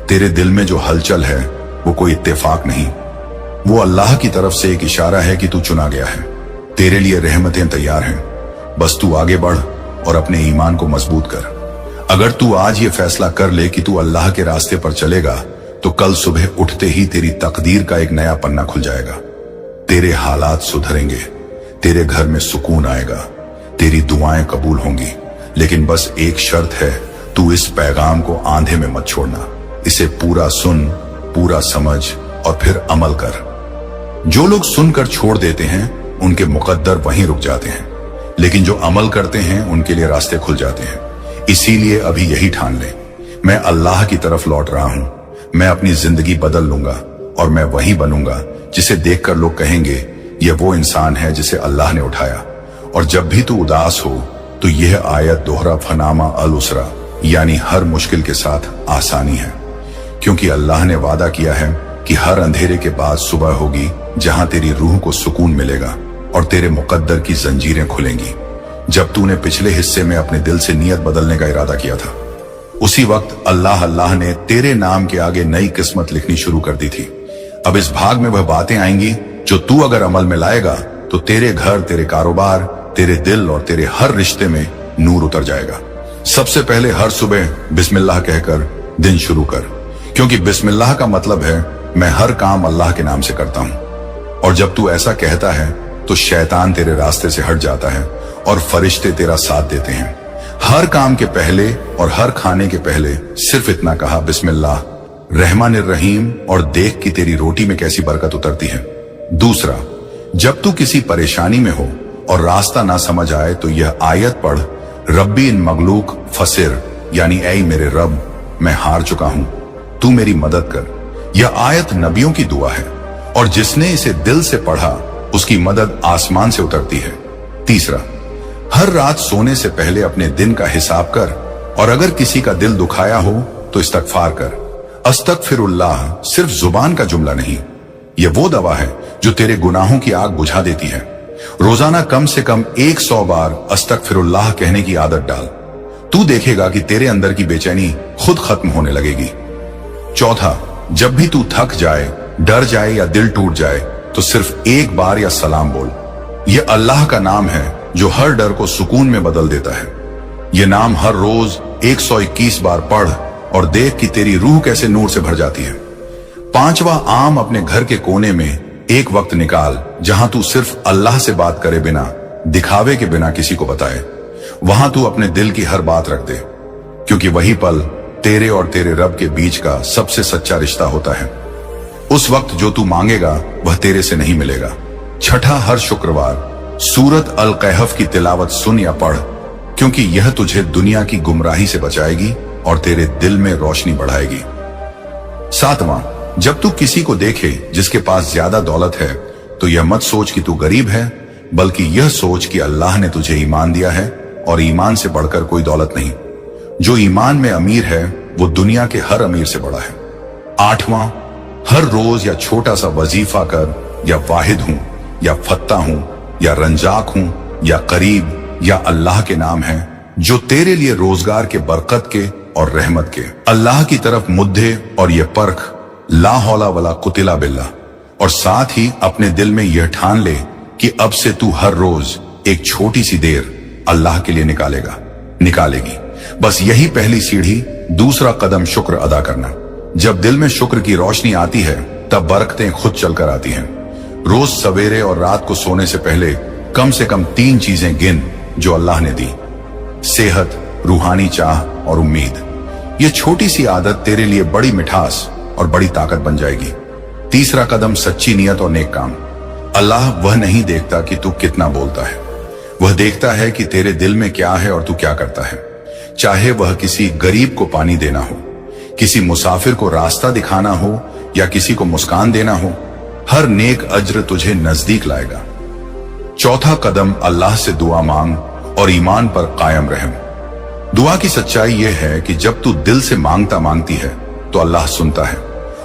तेरे दिल में जो हलचल है वो कोई इत्तेफाक नहीं, वो अल्लाह की तरफ से एक इशारा है कि तू चुना गया है। तेरे लिए रहमतें तैयार हैं, बस तू आगे बढ़ और अपने ईमान को मजबूत कर। अगर तू आज ये फैसला कर ले कि तू अल्लाह के रास्ते पर चलेगा तो कल सुबह उठते ही तेरी तकदीर का एक नया पन्ना खुल जाएगा। तेरे हालात सुधरेंगे, तेरे घर में सुकून आएगा, तेरी दुआएं कबूल होंगी। लेकिन बस एक शर्त है, तू इस पैगाम को आंधे में मत छोड़ना। इसे पूरा सुन, पूरा समझ और फिर अमल कर। जो लोग सुनकर छोड़ देते हैं उनके मुकद्दर वहीं रुक जाते हैं, लेकिन जो अमल करते हैं उनके लिए रास्ते खुल जाते हैं। इसीलिए अभी यही ठान ले, मैं अल्लाह की तरफ लौट रहा हूं, मैं अपनी जिंदगी बदल लूंगा और मैं वही बनूंगा जिसे देखकर लोग कहेंगे यह वो इंसान है जिसे अल्लाह ने उठाया। और जब भी तू उदास हो तो यह आयत दोहरा फनामा अल उसरा, यानी हर मुश्किल के साथ आसानी है, क्योंकि अल्लाह ने वादा किया है कि हर अंधेरे के बाद सुबह होगी जहां तेरी रूह को सुकून मिलेगा और तेरे मुकद्दर की जंजीरें खुलेंगी। जब तूने पिछले हिस्से में अपने दिल से नियत बदलने का इरादा किया था, उसी वक्त अल्लाह ने तेरे नाम के आगे नई किस्मत लिखनी शुरू कर दी थी। अब इस भाग में वह बातें आएंगी जो तू अगर अमल में लाएगा तो तेरे घर, तेरे कारोबार, तेरे दिल और तेरे हर रिश्ते में नूर उतर जाएगा। सबसे पहले हर सुबह बिस्मिल्लाह कहकर दिन शुरू कर, क्योंकि बिस्मिल्लाह का मतलब है मैं हर काम अल्लाह के नाम से करता हूं। और जब तू ऐसा कहता है तो शैतान तेरे रास्ते से हट जाता है और फरिश्ते तेरा साथ देते हैं। हर काम के पहले और हर खाने के पहले सिर्फ इतना कहा बिस्मिल्लाह रहमानिर रहीम, और देख कि तेरी रोटी में कैसी बरकत उतरती है। दूसरा, जब तू किसी परेशानी में हो और रास्ता ना समझ आए तो यह आयत पढ़, रब्बी इन मगलूक फसिर, यानी ऐ मेरे रब मैं हार चुका हूं, तू मेरी मदद कर। यह आयत नबियों की दुआ है और जिसने इसे दिल से पढ़ा उसकी मदद आसमान से उतरती है। तीसरा, हर रात सोने से पहले अपने दिन का हिसाब कर, और अगर किसी का दिल दुखाया हो तो इस्तगफार कर। अस्तगफिरुल्लाह सिर्फ जुबान का जुमला नहीं, यह वो दवा है जो तेरे गुनाहों की आग बुझा देती है। रोजाना कम से कम 100 बार अस्तगफिरुल्लाह कहने की आदत डाल, तू देखेगा कि तेरे अंदर की बेचैनी खुद खत्म होने लगेगी। चौथा, जब भी तू थक जाए, डर जाए या दिल टूट जाए तो सिर्फ एक बार या सलाम बोल। यह अल्लाह का नाम है जो हर डर को सुकून में बदल देता है। यह नाम हर रोज 121 बार पढ़ और देख कि तेरी रूह कैसे नूर से भर जाती है। पांचवा, आम अपने घर के कोने में एक वक्त निकाल जहां तू सिर्फ अल्लाह से बात करे बिना, दिखावे के बिना किसी को बताए। वहां तू अपने दिल की हर बात रख दे, क्योंकि वही पल तेरे और तेरे रब के बीच का सबसे सच्चा रिश्ता होता है। उस वक्त जो तू मांगेगा वह तेरे से नहीं मिलेगा। छठा, हर शुक्रवार सूरत अल कहफ की तिलावत सुन या पढ़, क्योंकि यह तुझे दुनिया की गुमराही से बचाएगी और तेरे दिल में रोशनी बढ़ाएगी। सातवां, जब तू किसी को देखे जिसके पास ज्यादा दौलत है तो यह मत सोच कि तू गरीब है, बल्कि यह सोच कि अल्लाह ने तुझे ईमान दिया है और ईमान से बढ़कर कोई दौलत नहीं। जो ईमान में अमीर है वो दुनिया के हर अमीर से बड़ा है। आठवां, हर रोज या छोटा सा वजीफा कर, या वाहिद हूं या फत्ता हूं या रंजाक हूं या करीब या अल्लाह के नाम है जो तेरे लिए रोजगार के बरकत के और रहमत के। अल्लाह की तरफ मुद्दे और यह परख ला हौला वला कुतिला बिल्ला, और साथ ही अपने दिल में यह ठान ले कि अब से तू हर रोज एक छोटी सी देर अल्लाह के लिए निकालेगी। बस यही पहली सीढ़ी। दूसरा कदम शुक्र अदा करना। जब दिल में शुक्र की रोशनी आती है तब बरकतें खुद चलकर आती हैं। रोज सवेरे और रात को सोने से पहले कम से कम 3 चीजें गिन जो अल्लाह ने दी: सेहत, रूहानी चाह और उम्मीद। यह छोटी सी आदत तेरे लिए बड़ी मिठास और बड़ी ताकत बन जाएगी। तीसरा कदम सच्ची नियत और नेक काम। अल्लाह वह नहीं देखता कि तू कितना बोलता है, वह देखता है कि तेरे दिल में क्या है और तू क्या करता है। चाहे वह किसी गरीब को पानी देना हो, किसी मुसाफिर को रास्ता दिखाना हो या किसी को मुस्कान देना हो, हर नेक अज्र तुझे नजदीक लाएगा। चौथा कदम, अल्लाह से दुआ मांग और ईमान पर कायम रहम। दुआ की सच्चाई यह है कि जब तू दिल से मांगती है तो अल्लाह सुनता है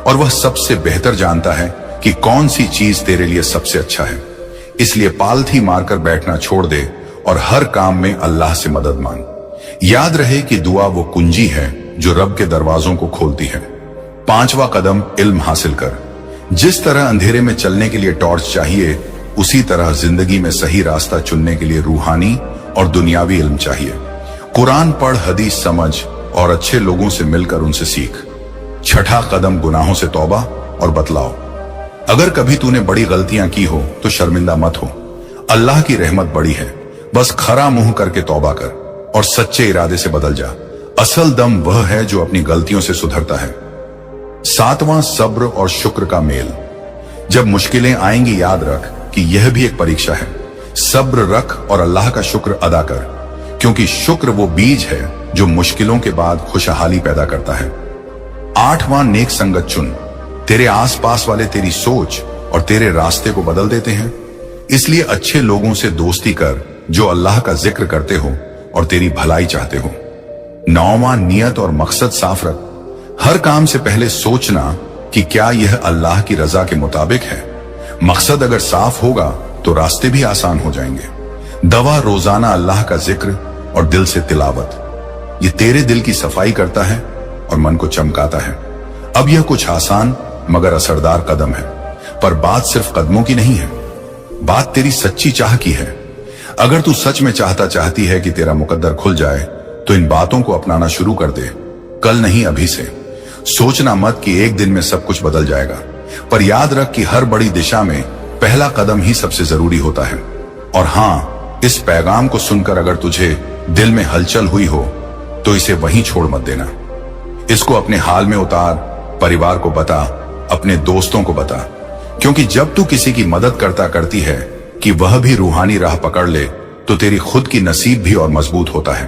और वह सबसे बेहतर जानता है कि कौन सी चीज तेरे लिए सबसे अच्छा है। इसलिए पालथी मारकर बैठना छोड़ दे और हर काम में अल्लाह से मदद मांग। याद रहे कि दुआ वो कुंजी है जो रब के दरवाजों को खोलती है। पांचवा कदम, इल्म हासिल कर। जिस तरह अंधेरे में चलने के लिए टॉर्च चाहिए, उसी तरह जिंदगी में सही रास्ता चुनने के लिए रूहानी और दुनियावी इल्म चाहिए। कुरान पढ़, हदीस समझ और अच्छे लोगों से मिलकर उनसे सीख। छठा कदम, गुनाहों से तौबा और बतलाओ। अगर कभी तूने बड़ी गलतियां की हो तो शर्मिंदा मत हो, अल्लाह की रहमत बड़ी है। बस खरा मुंह करके तौबा कर और सच्चे इरादे से बदल जा। असल दम वह है जो अपनी गलतियों से सुधरता है। सातवां, सब्र और शुक्र का मेल। जब मुश्किलें आएंगी याद रख कि यह भी एक परीक्षा है। सब्र रख और अल्लाह का शुक्र अदा कर, क्योंकि शुक्र वो बीज है जो मुश्किलों के बाद खुशहाली पैदा करता है। 8वां नेक संगत चुन। तेरे आसपास वाले तेरी सोच और तेरे रास्ते को बदल देते हैं। इसलिए अच्छे लोगों से दोस्ती कर जो अल्लाह का जिक्र करते हो और तेरी भलाई चाहते हो। 9वां नियत और मकसद साफ रख। हर काम से पहले सोचना कि क्या यह अल्लाह की रजा के मुताबिक है। मकसद अगर साफ होगा तो रास्ते भी आसान हो जाएंगे। दवा रोजाना अल्लाह का जिक्र और दिल से तिलावत। ये तेरे दिल की सफाई करता है और मन को चमकाता है। अब यह कुछ आसान मगर असरदार कदम है, पर बात सिर्फ कदमों की नहीं है, बात तेरी सच्ची चाह की है। अगर तू सच में चाहती है कि तेरा मुकद्दर खुल जाए तो इन बातों को अपनाना शुरू कर दे। कल नहीं, अभी से। सोचना मत कि एक दिन में सब कुछ बदल जाएगा, पर याद रख कि हर बड़ी दिशा में पहला कदम ही सबसे जरूरी होता है। और हां, इस पैगाम को सुनकर अगर तुझे दिल में हलचल हुई हो तो इसे वहीं छोड़ मत देना। इसको अपने हाल में उतार, परिवार को बता, अपने दोस्तों को बता, क्योंकि जब तू किसी की मदद करती है कि वह भी रूहानी राह पकड़ ले तो तेरी खुद की नसीब भी और मजबूत होता है।